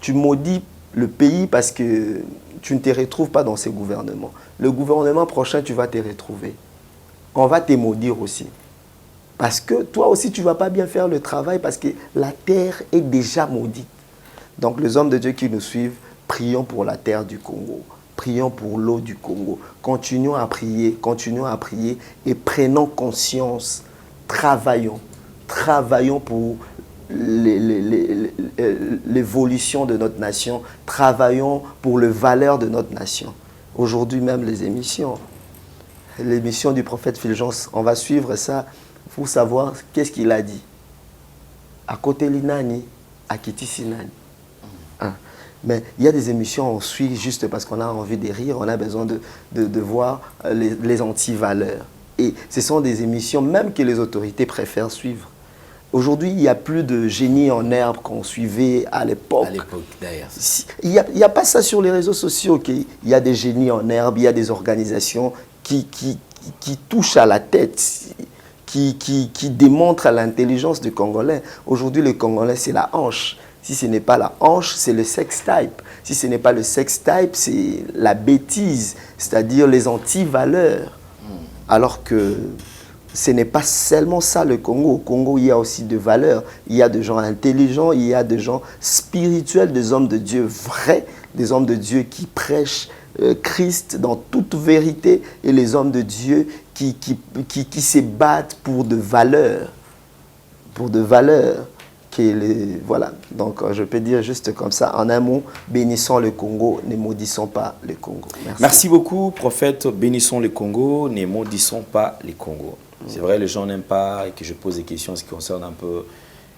Tu maudis le pays parce que tu ne te retrouves pas dans ce gouvernement. Le gouvernement prochain, tu vas te retrouver. On va te maudire aussi. Parce que toi aussi, tu ne vas pas bien faire le travail parce que la terre est déjà maudite. Donc les hommes de Dieu qui nous suivent, prions pour la terre du Congo. Prions pour l'eau du Congo. Continuons à prier et prenons conscience. Travaillons pour l'évolution de notre nation. Travaillons pour les valeurs de notre nation. Aujourd'hui même, l'émission du prophète Fulgence, on va suivre ça pour savoir qu'est-ce qu'il a dit. À côté l'inani, à Kitisi nani. Mais il y a des émissions, on suit juste parce qu'on a envie de rire, on a besoin de voir les anti-valeurs. Et ce sont des émissions même que les autorités préfèrent suivre. Aujourd'hui, il n'y a plus de génie en herbe qu'on suivait à l'époque. À l'époque, d'ailleurs. Il n'y a pas ça sur les réseaux sociaux. Okay? Il y a des génies en herbe, il y a des organisations qui touchent à la tête, qui démontrent l'intelligence du Congolais. Aujourd'hui, le Congolais, c'est la hanche. Si ce n'est pas la hanche, c'est le sex-type. Si ce n'est pas le sex-type, c'est la bêtise, c'est-à-dire les anti-valeurs. Alors que ce n'est pas seulement ça le Congo. Au Congo, il y a aussi des valeurs. Il y a des gens intelligents, il y a des gens spirituels, des hommes de Dieu vrais, des hommes de Dieu qui prêchent Christ dans toute vérité et les hommes de Dieu qui se battent pour de valeurs. Pour de valeurs. Voilà, donc je peux dire juste comme ça, en un mot, bénissons le Congo, ne maudissons pas le Congo. Merci beaucoup, prophète, bénissons le Congo, ne maudissons pas le Congo. C'est vrai, les gens n'aiment pas et que je pose des questions qui concernent un peu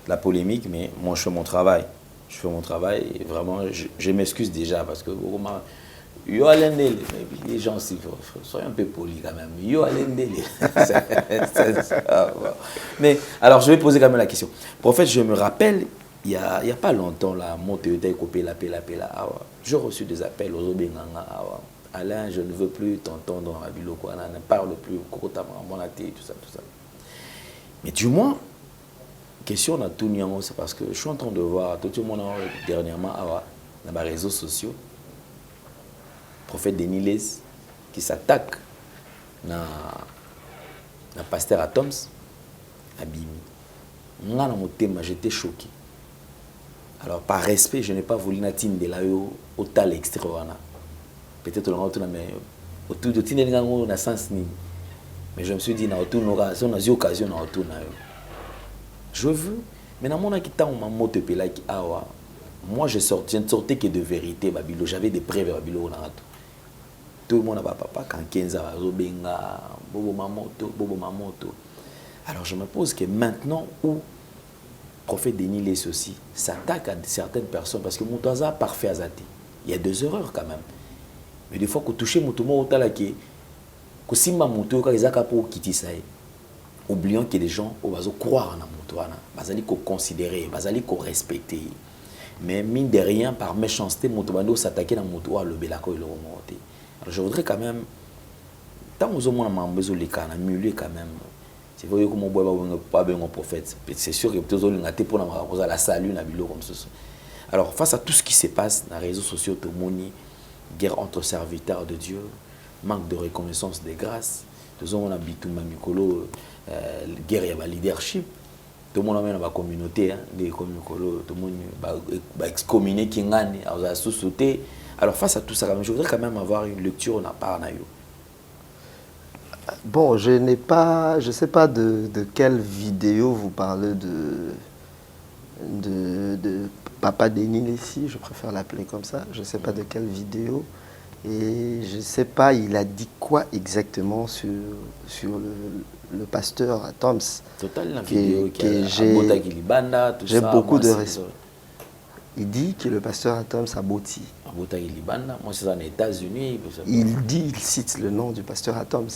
la polémique, mais moi je fais mon travail. Je fais mon travail et vraiment, je m'excuse déjà parce que yo alendele, les gens aussi, soyez un peu polis quand même. Yo alendele. Mais alors, je vais poser quand même la question. Prophète, je me rappelle, il n'y a pas longtemps, là, mon Toyota est coupé, la paix. J'ai reçu des appels aux Obenganga. Alain, je ne veux plus t'entendre dans la ville, ne parle plus, tout ça. Mais du moins, question à tout le monde, c'est parce que je suis en train de voir tout le monde dernièrement dans les réseaux sociaux. Prophète Denis Les qui s'attaque na pasteur Atoms Abimi. Moi, dans mon thème, j'étais choqué. Alors, par respect, je n'ai pas voulu natine de la au tal extérieur. Peut-être on a autour de tine na sens ni. Mais je me suis dit na autour on a eu occasion na autour na. Je veux, mais dans mon akita on m'a moté pela qui awa. Moi je ne sortais que de vérité Babilo, j'avais des preuves Babilo na. tout le monde a papa quand Kenza Benga, Bobo Mamoto. Alors je me pose que maintenant où prophète Denis Lessé aussi s'attaque à certaines personnes, parce que Moutaza parfait à Zati. Il y a des erreurs quand même. Mais des fois, que toucher Moutouma au talaki, que Simba Moutou, quand ils ont quitté ça, oublions que les gens vont croire en Moutouana, ils vont considérer, ils vont respecter. Mais mine de rien, par méchanceté, Moutouano s'attaquer dans Moutouana, le Belako et le remonter. Alors je voudrais quand même, tant que nous avons besoin de cas, quand même. C'est vrai que mon bois pas un prophète. C'est sûr que peut-être on a été pour la salut na bilo comme ça. Alors face à tout ce qui se passe dans les réseaux sociaux, tout le monde, guerre entre serviteurs de Dieu, manque de reconnaissance des grâces, tout le monde a bitou mamikolo, guerre et leadership, tout le monde a même la communauté, des communautés, tout le monde va excommunier Kingani, a sous-sauté. Alors face à tout ça, je voudrais quand même avoir une lecture on a pas en ayo. Bon, je ne sais pas de quelle vidéo vous parlez de Papa Denis Lessé, je préfère l'appeler comme ça. Je ne sais pas de quelle vidéo. Et je ne sais pas, il a dit quoi exactement sur le pasteur Toms. Total, la vidéo j'ai beaucoup de respect. Il dit que le pasteur Toms a boti. Moi, c'est aux États-Unis. Il cite le nom du pasteur Toms.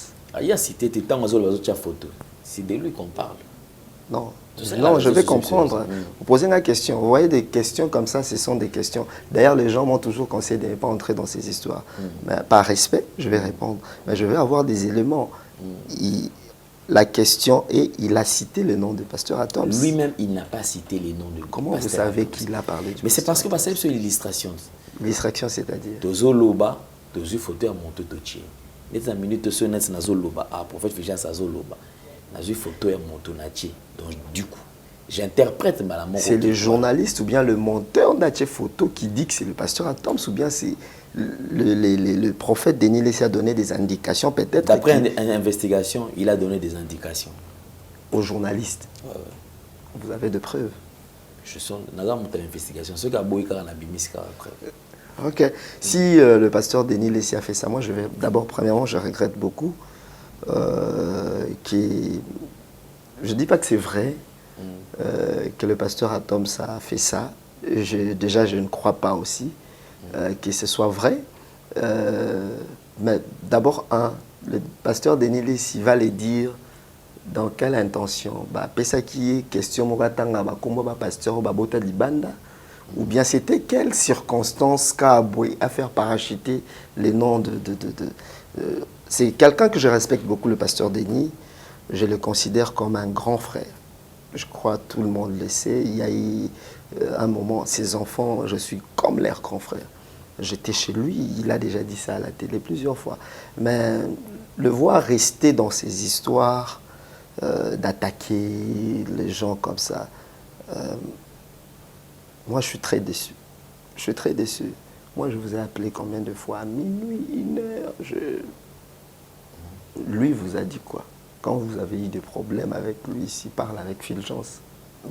Il a cité tout le temps aux photos. C'est de lui qu'on parle. Non, non, je vais comprendre. Vous posez une question. Vous voyez des questions comme ça, ce sont des questions. D'ailleurs, les gens m'ont toujours conseillé de ne pas entrer dans ces histoires. Mais par respect, je vais répondre. Mais je vais avoir des éléments. La question est, il a cité le nom du pasteur Atoms. Lui-même, il n'a pas cité les noms de Comment vous savez qu'il a parlé du Mais c'est parce que c'est l'illustration. L'illustration, c'est-à-dire Tozo Loba, Tozo photo à monter Tochi. Net en minute ce net na Zoloba, ah prophète Fijan sa Zoloba. Na ju photo à monter Nachi. Donc du coup, j'interprète malamment. C'est le journaliste ou bien le monteur d'Aché photo qui dit que c'est le pasteur Atoms ou bien c'est le prophète Denis Lessé a donné des indications peut-être. D'après une investigation, il a donné des indications. Aux journalistes. Ouais. Vous avez de preuves? Je suis dans une investigation. Ce qui a beau écrire dans la Bimiska après. Ok. Si le pasteur Denis Lessé a fait ça, moi je vais d'abord, premièrement, je regrette beaucoup. Je ne dis pas que c'est vrai que le pasteur Atoms a fait ça. Déjà, je ne crois pas aussi que ce soit vrai. Mais d'abord, le pasteur Denis Lessé va les dire dans quelle intention. Pesa qui est question pasteur Babota Libanda. Ou bien c'était quelles circonstances qu'a Aboué à faire parachuter les noms c'est quelqu'un que je respecte beaucoup, le pasteur Denis. Je le considère comme un grand frère. Je crois que tout le monde le sait. Il y a eu un moment, ses enfants, je suis comme leur grand frère. J'étais chez lui, il a déjà dit ça à la télé plusieurs fois. Mais le voir rester dans ces histoires, d'attaquer les gens comme ça, moi, je suis très déçu. Je suis très déçu. Moi, je vous ai appelé combien de fois? À minuit, 1 heure. Lui vous a dit quoi? Quand vous avez eu des problèmes avec lui, il parle avec Fulgence.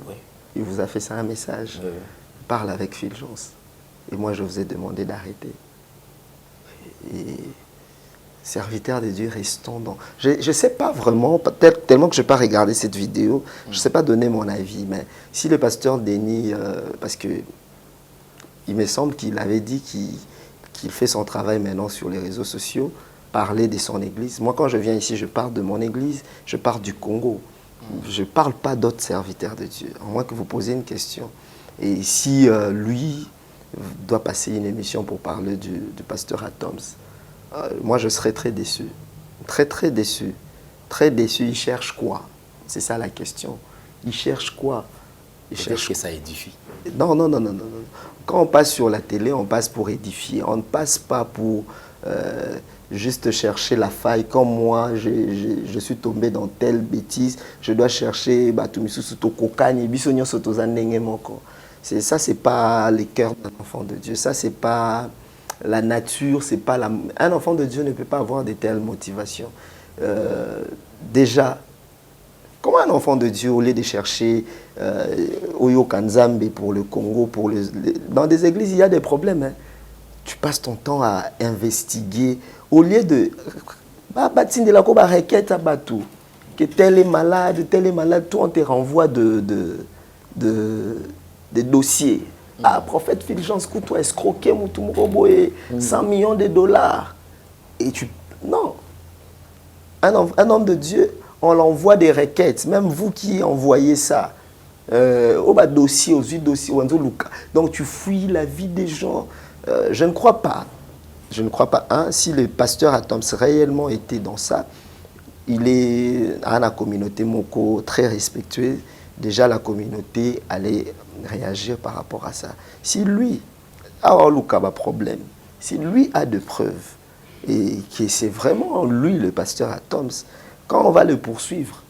Oui. Il vous a fait ça un message. Oui. Parle avec Fulgence. Et moi, je vous ai demandé d'arrêter. Et serviteurs de Dieu, restons dans... Je ne sais pas vraiment, peut-être tellement que je n'ai pas regardé cette vidéo, je ne sais pas donner mon avis, mais si le pasteur Denis, parce que il me semble qu'il avait dit qu'il fait son travail maintenant sur les réseaux sociaux, parler de son église. Moi, quand je viens ici, je parle de mon église, je parle du Congo. Je ne parle pas d'autres serviteurs de Dieu, à moins que vous posiez une question. Et si lui doit passer une émission pour parler du pasteur Atoms, moi, je serais très déçu. Très, très déçu. Très déçu. Il cherche quoi? C'est ça la question. Il cherche quoi? Il cherche que ça édifie. Non, non, non, non, non. Quand on passe sur la télé, on passe pour édifier. On ne passe pas pour juste chercher la faille. Comme moi, je suis tombé dans telle bêtise. Je dois chercher ça, c'est pas le cœur d'un enfant de Dieu. Ça, c'est pas la nature, c'est pas la... Un enfant de Dieu ne peut pas avoir de telles motivations. Déjà, comment un enfant de Dieu, au lieu de chercher Oyo Kanzambe pour le Congo, dans des églises, il y a des problèmes. Hein. Tu passes ton temps à investiguer. Au lieu de... de la requête à Batou. Que tel est malade, tout on te renvoie des dossiers. Ah, prophète Fulgence, toi escroqué, 100 millions de dollars. Et tu... Non. Un homme de Dieu, on l'envoie des requêtes. Même vous qui envoyez ça, au bas dossier, aux huit dossiers, donc tu fouilles la vie des gens. Je ne crois pas. Si le pasteur Atoms réellement était dans ça, il est à la communauté Moko très respectueux. Déjà, la communauté allait réagir par rapport à ça. Si lui a un problème, si lui a de preuves, et que c'est vraiment lui le pasteur Atoms, quand on va le poursuivre,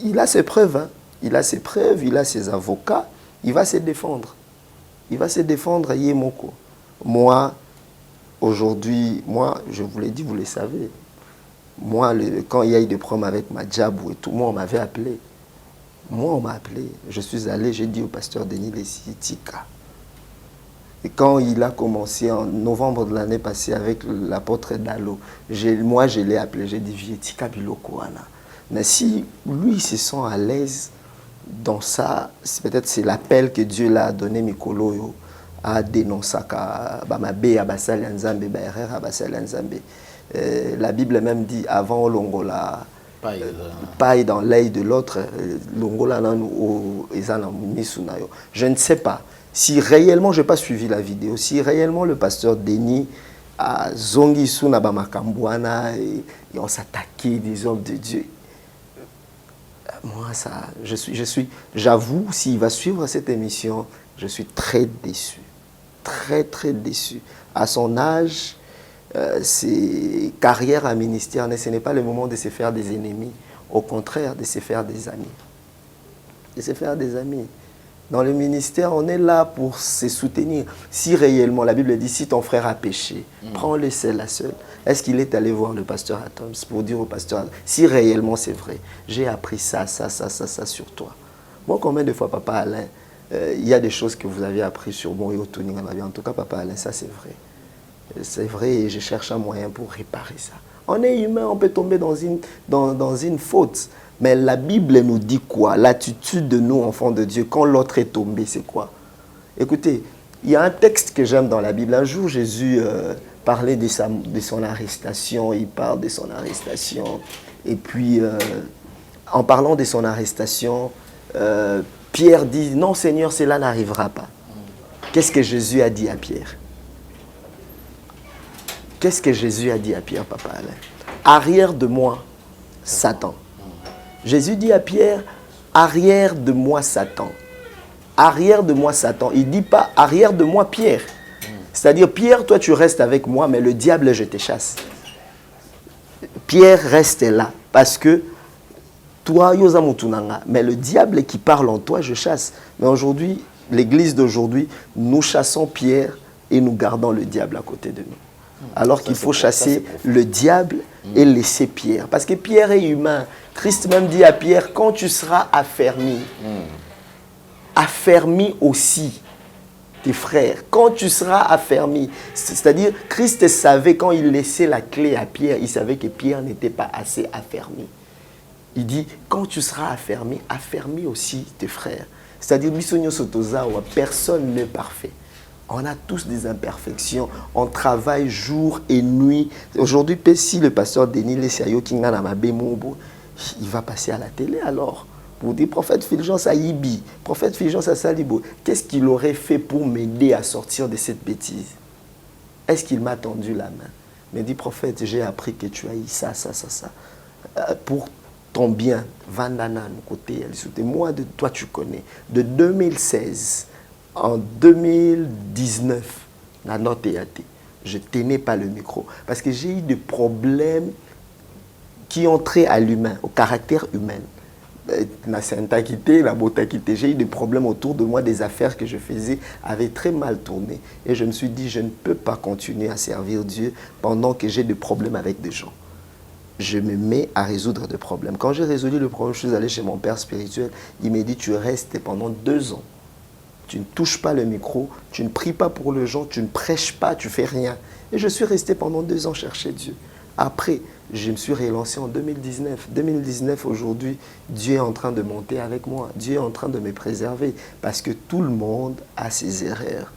il a ses preuves. Hein. Il a ses preuves, il a ses avocats, il va se défendre. Il va se défendre, Yemoko. Moi, aujourd'hui, je vous l'ai dit, vous le savez. Moi, quand il y a eu des problèmes avec ma Djabou et tout, moi, on m'avait appelé. Moi, on m'a appelé. Je suis allé, j'ai dit au pasteur Denis Lessi-Tika. Et quand il a commencé en novembre de l'année passée avec l'apôtre Dalo, moi, je l'ai appelé, j'ai dit, viens, Tika Biloko, Ana. Mais si lui, il se sent à l'aise dans ça, peut-être c'est l'appel que Dieu l'a donné, Mikolo, à dénoncer la Bible même dit avant l'ongola paille dans l'œil de l'autre l'ongola je ne sais pas si réellement je n'ai pas suivi la vidéo, si réellement le pasteur Denis a zongi suna bamakambuana et on s'attaquait des hommes de Dieu. Moi, j'avoue, s'il va suivre cette émission, je suis très déçu. Très, très déçu. À son âge, ses carrières à ministère, ce n'est pas le moment de se faire des ennemis. Au contraire, de se faire des amis. De se faire des amis. Dans le ministère, on est là pour se soutenir. Si réellement, la Bible dit, si ton frère a péché, prends-le seul à seul. Est-ce qu'il est allé voir le pasteur Atoms pour dire au pasteur Atoms, si réellement c'est vrai, j'ai appris ça sur toi. Moi, combien de fois, Papa Alain, il y a des choses que vous avez appris sur moi et au Tuning en vie. En tout cas, Papa Alain, ça c'est vrai. C'est vrai et je cherche un moyen pour réparer ça. On est humain, on peut tomber dans une faute. Mais la Bible nous dit quoi? L'attitude de nous, enfants de Dieu, quand l'autre est tombé, c'est quoi? Écoutez, il y a un texte que j'aime dans la Bible. Un jour, Jésus parlait de son arrestation. Il parle de son arrestation. Et puis, en parlant de son arrestation, Pierre dit, non Seigneur, cela n'arrivera pas. Qu'est-ce que Jésus a dit à Pierre? Qu'est-ce que Jésus a dit à Pierre, Papa Alain? Arrière de moi, Satan. Jésus dit à Pierre, arrière de moi Satan. Arrière de moi Satan. Il ne dit pas arrière de moi Pierre. C'est-à-dire, Pierre, toi tu restes avec moi, mais le diable, je te chasse. Pierre reste là, parce que toi, Yosamutunanga, mais le diable qui parle en toi, je chasse. Mais aujourd'hui, l'église d'aujourd'hui, nous chassons Pierre et nous gardons le diable à côté de nous. Alors qu'il faut chasser le diable et laisser Pierre. Parce que Pierre est humain. Christ même dit à Pierre, quand tu seras affermi, affermi aussi tes frères. Quand tu seras affermi, c'est-à-dire Christ savait quand il laissait la clé à Pierre, il savait que Pierre n'était pas assez affermi. Il dit, quand tu seras affermi, affermis aussi tes frères. C'est-à-dire, personne n'est parfait. On a tous des imperfections. On travaille jour et nuit. Aujourd'hui, si le pasteur Denis Lesiayo il va passer à la télé alors. Pour dire, prophète Fulgence à Ibi, prophète Fulgence à Salibo, qu'est-ce qu'il aurait fait pour m'aider à sortir de cette bêtise? Est-ce qu'il m'a tendu la main? Mais dit, prophète, j'ai appris que tu as eu ça. Pour ton bien, Vandana, côté, moi, de toi, tu connais. De 2016 en 2019, la note est hâtée. Je ne tenais pas le micro. Parce que j'ai eu des problèmes qui ont trait à l'humain, au caractère humain. La sainteté, la beauté, j'ai eu des problèmes autour de moi, des affaires que je faisais avaient très mal tourné. Et je me suis dit, je ne peux pas continuer à servir Dieu pendant que j'ai des problèmes avec des gens. Je me mets à résoudre des problèmes. Quand j'ai résolu le problème, je suis allé chez mon père spirituel. Il m'a dit, tu restes pendant 2 ans. tu ne touches pas le micro, tu ne pries pas pour les gens, tu ne prêches pas, tu fais rien. Et je suis resté pendant 2 ans chercher Dieu. Après, je me suis relancé en 2019. 2019, aujourd'hui, Dieu est en train de monter avec moi. Dieu est en train de me préserver parce que tout le monde a ses erreurs.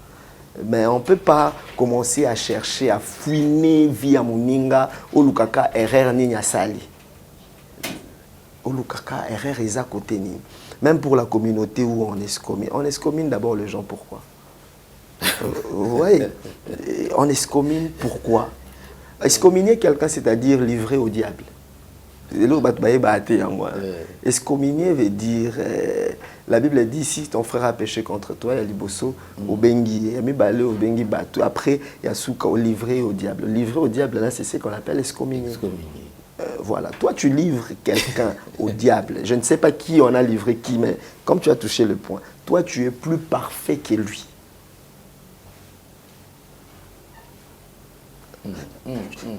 Mais on ne peut pas commencer à chercher, à fouiner via Moninga, au Lukaka, erreur ni sali. Au Lukaka, erreur est à côté ni. Même pour la communauté où on excomine. On excomine d'abord les gens, pourquoi? Oui, on excomine pourquoi? Excommunier quelqu'un, c'est-à-dire livrer au diable. Excommunier veut dire, la Bible dit, si ton frère a péché contre toi, il y a liboso, au bengi, après, il y a souka, au livré au diable. Livrer au diable, là, c'est ce qu'on appelle excommunier. Voilà, toi tu livres quelqu'un au diable. Je ne sais pas qui on a livré qui, mais comme tu as touché le point, toi tu es plus parfait que lui.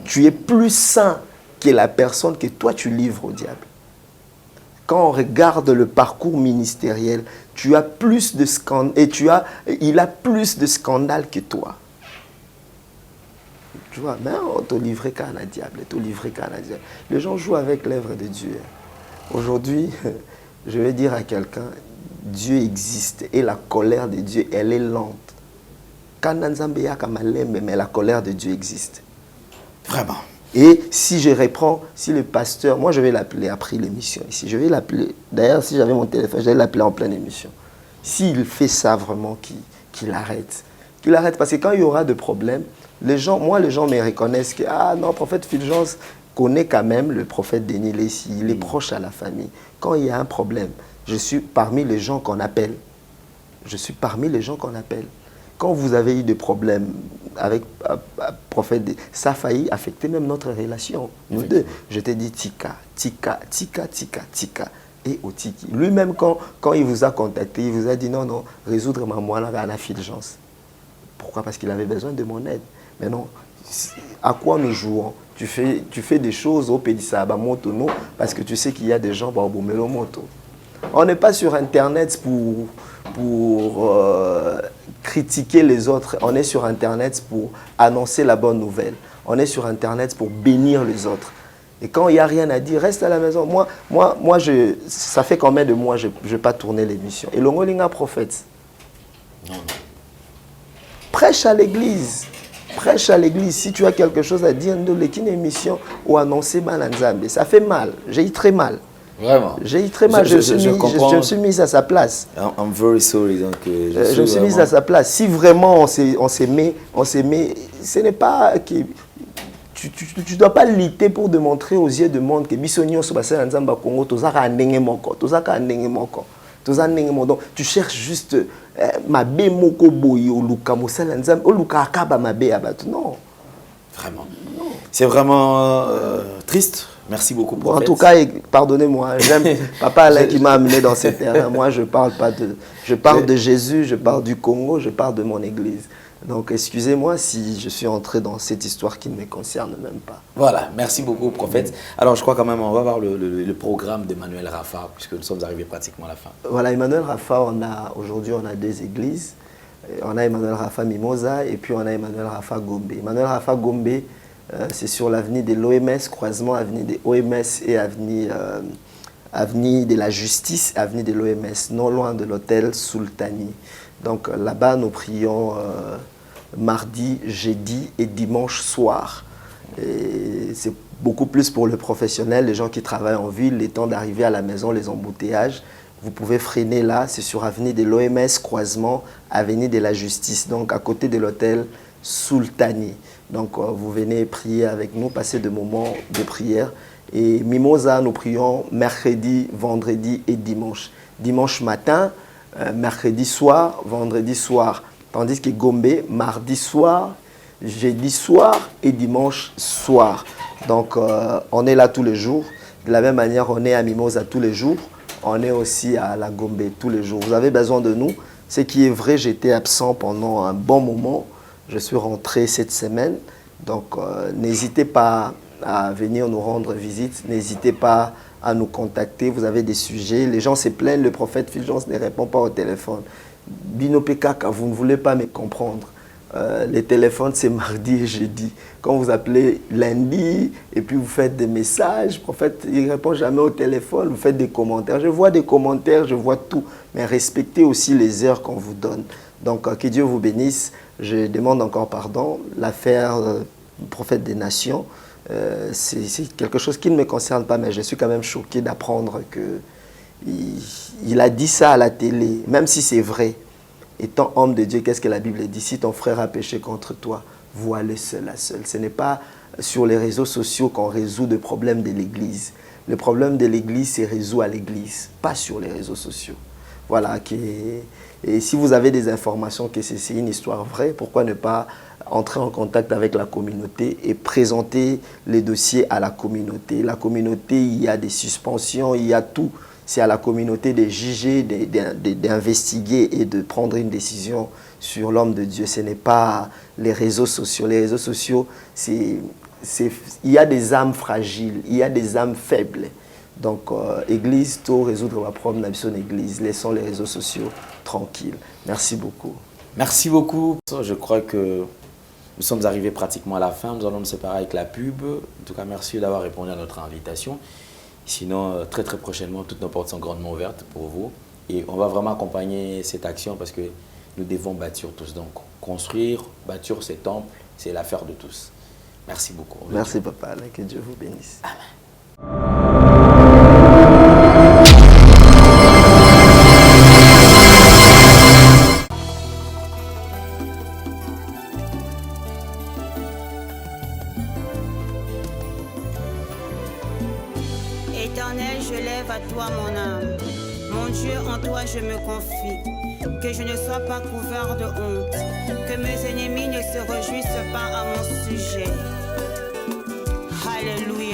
Tu es plus saint que la personne que toi tu livres au diable. Quand on regarde le parcours ministériel, tu as plus de scandales et il a plus de scandales que toi. Tu vois, mais on te livrait qu'à un diable, Les gens jouent avec l'œuvre de Dieu. Aujourd'hui, je vais dire à quelqu'un, Dieu existe et la colère de Dieu, elle est lente. Mais la colère de Dieu existe. Vraiment. Et si je reprends, si le pasteur, moi je vais l'appeler après l'émission ici, je vais l'appeler, d'ailleurs si j'avais mon téléphone, je vais l'appeler en pleine émission. S'il fait ça vraiment, qu'il arrête. Qu'il arrête, parce que quand il y aura de problèmes, les gens me reconnaissent que, ah non, prophète Fulgence connaît quand même le prophète Denis Lessi, il est proche à la famille. Quand il y a un problème, je suis parmi les gens qu'on appelle. Quand vous avez eu des problèmes avec le prophète, ça a failli affecter même notre relation. Nous deux, je t'ai dit tika. Et au tiki. Lui-même, quand il vous a contacté, il vous a dit non, résoudre ma moelle à la Fulgence. Pourquoi? Parce qu'il avait besoin de mon aide. Mais non, à quoi nous jouons? Tu fais des choses au Pédissaba Moto, non? Parce que tu sais qu'il y a des gens au Bomelo Moto. On n'est pas sur Internet pour critiquer les autres. On est sur Internet pour annoncer la bonne nouvelle. On est sur Internet pour bénir les autres. Et quand il n'y a rien à dire, reste à la maison. Moi ça fait combien de mois je ne vais pas tourner l'émission? Et l'Ongolinga prophète. Non. Prêche à l'église. Si tu as quelque chose à dire, nous l'équipe émission ou annoncer Balanzambe. Ça fait mal. J'ai eu très mal. Vraiment. J'ai eu très mal. Je me suis mise à sa place. I'm very sorry. Donc, je me suis mise à sa place. Si vraiment on s'est mis, ce n'est pas que tu ne dois pas lutter pour démontrer aux yeux du monde que Bissonio Sobasel Nzamba Congo, donc tu cherches juste mabe moko boye oluka mosala nzambe oluka akaba mabe abatu. Non. Vraiment. C'est vraiment triste. Merci beaucoup, prophète. En tout cas, pardonnez-moi, j'aime Papa Alain qui m'a amené dans ces terrains. Moi, je parle pas de... Je parle de Jésus, je parle du Congo, je parle de mon église. Donc, excusez-moi si je suis entré dans cette histoire qui ne me concerne même pas. Voilà, merci beaucoup, prophète. Alors, je crois quand même, on va voir le programme d'Emmanuel Rafa, puisque nous sommes arrivés pratiquement à la fin. Voilà, Emmanuel Rafa, aujourd'hui, on a 2 églises. On a Emmanuel Rafa Mimosa et puis on a Emmanuel Rafa Gombe. Emmanuel Rafa Gombe, c'est sur l'avenue de l'OMS, croisement avenue de l'OMS et avenue de la Justice, avenue de l'OMS, non loin de l'hôtel Sultani. Donc là-bas, nous prions mardi, jeudi et dimanche soir. C'est beaucoup plus pour le professionnel, les gens qui travaillent en ville, les temps d'arriver à la maison, les embouteillages. Vous pouvez freiner là, c'est sur avenue de l'OMS, croisement, avenue de la Justice, donc à côté de l'hôtel Sultani. Donc vous venez prier avec nous, passer des moments de prière. Et Mimosa, nous prions mercredi, vendredi et dimanche. Dimanche matin, mercredi soir, vendredi soir. Tandis que Gombe, mardi soir, jeudi soir et dimanche soir. Donc on est là tous les jours. De la même manière, on est à Mimosa tous les jours. On est aussi à la Gombe tous les jours. Vous avez besoin de nous. Ce qui est vrai, j'étais absent pendant un bon moment. Je suis rentré cette semaine. Donc n'hésitez pas à venir nous rendre visite. N'hésitez pas à nous contacter. Vous avez des sujets. Les gens se plaignent, le prophète Fulgence ne répond pas au téléphone. Binopekaka, vous ne voulez pas me comprendre. Les téléphones, c'est mardi et jeudi. Quand vous appelez lundi et puis vous faites des messages, en fait, il ne répond jamais au téléphone, vous faites des commentaires. Je vois des commentaires, je vois tout. Mais respectez aussi les heures qu'on vous donne. Donc, que Dieu vous bénisse. Je demande encore pardon. L'affaire prophète des nations, c'est quelque chose qui ne me concerne pas, mais je suis quand même choqué d'apprendre qu'il a dit ça à la télé, même si c'est vrai. Étant homme de Dieu, qu'est-ce que la Bible dit? Si ton frère a péché contre toi, vois-le seul à seul. Ce n'est pas sur les réseaux sociaux qu'on résout le problème de l'Église. Le problème de l'Église se résout à l'Église, pas sur les réseaux sociaux. Voilà. Et si vous avez des informations que c'est une histoire vraie, pourquoi ne pas entrer en contact avec la communauté et présenter les dossiers à la communauté? La communauté, il y a des suspensions, il y a tout. C'est à la communauté de juger, d'investiguer et de prendre une décision sur l'homme de Dieu. Ce n'est pas les réseaux sociaux. Les réseaux sociaux, il y a des âmes fragiles, il y a des âmes faibles. Donc, Église, tout résoudre ma problème dans son Église. Laissons les réseaux sociaux tranquilles. Merci beaucoup. Merci beaucoup. Je crois que nous sommes arrivés pratiquement à la fin. Nous allons nous séparer avec la pub. En tout cas, merci d'avoir répondu à notre invitation. Sinon, très prochainement, toutes nos portes sont grandement ouvertes pour vous. Et on va vraiment accompagner cette action parce que nous devons bâtir tous. Donc, construire, bâtir ces temples, c'est l'affaire de tous. Merci beaucoup. Merci, papa. Que Dieu vous bénisse. Amen. Éternel, je lève à toi mon âme. Mon Dieu, en toi je me confie. Que je ne sois pas couvert de honte. Que mes ennemis ne se réjouissent pas à mon sujet. Alléluia.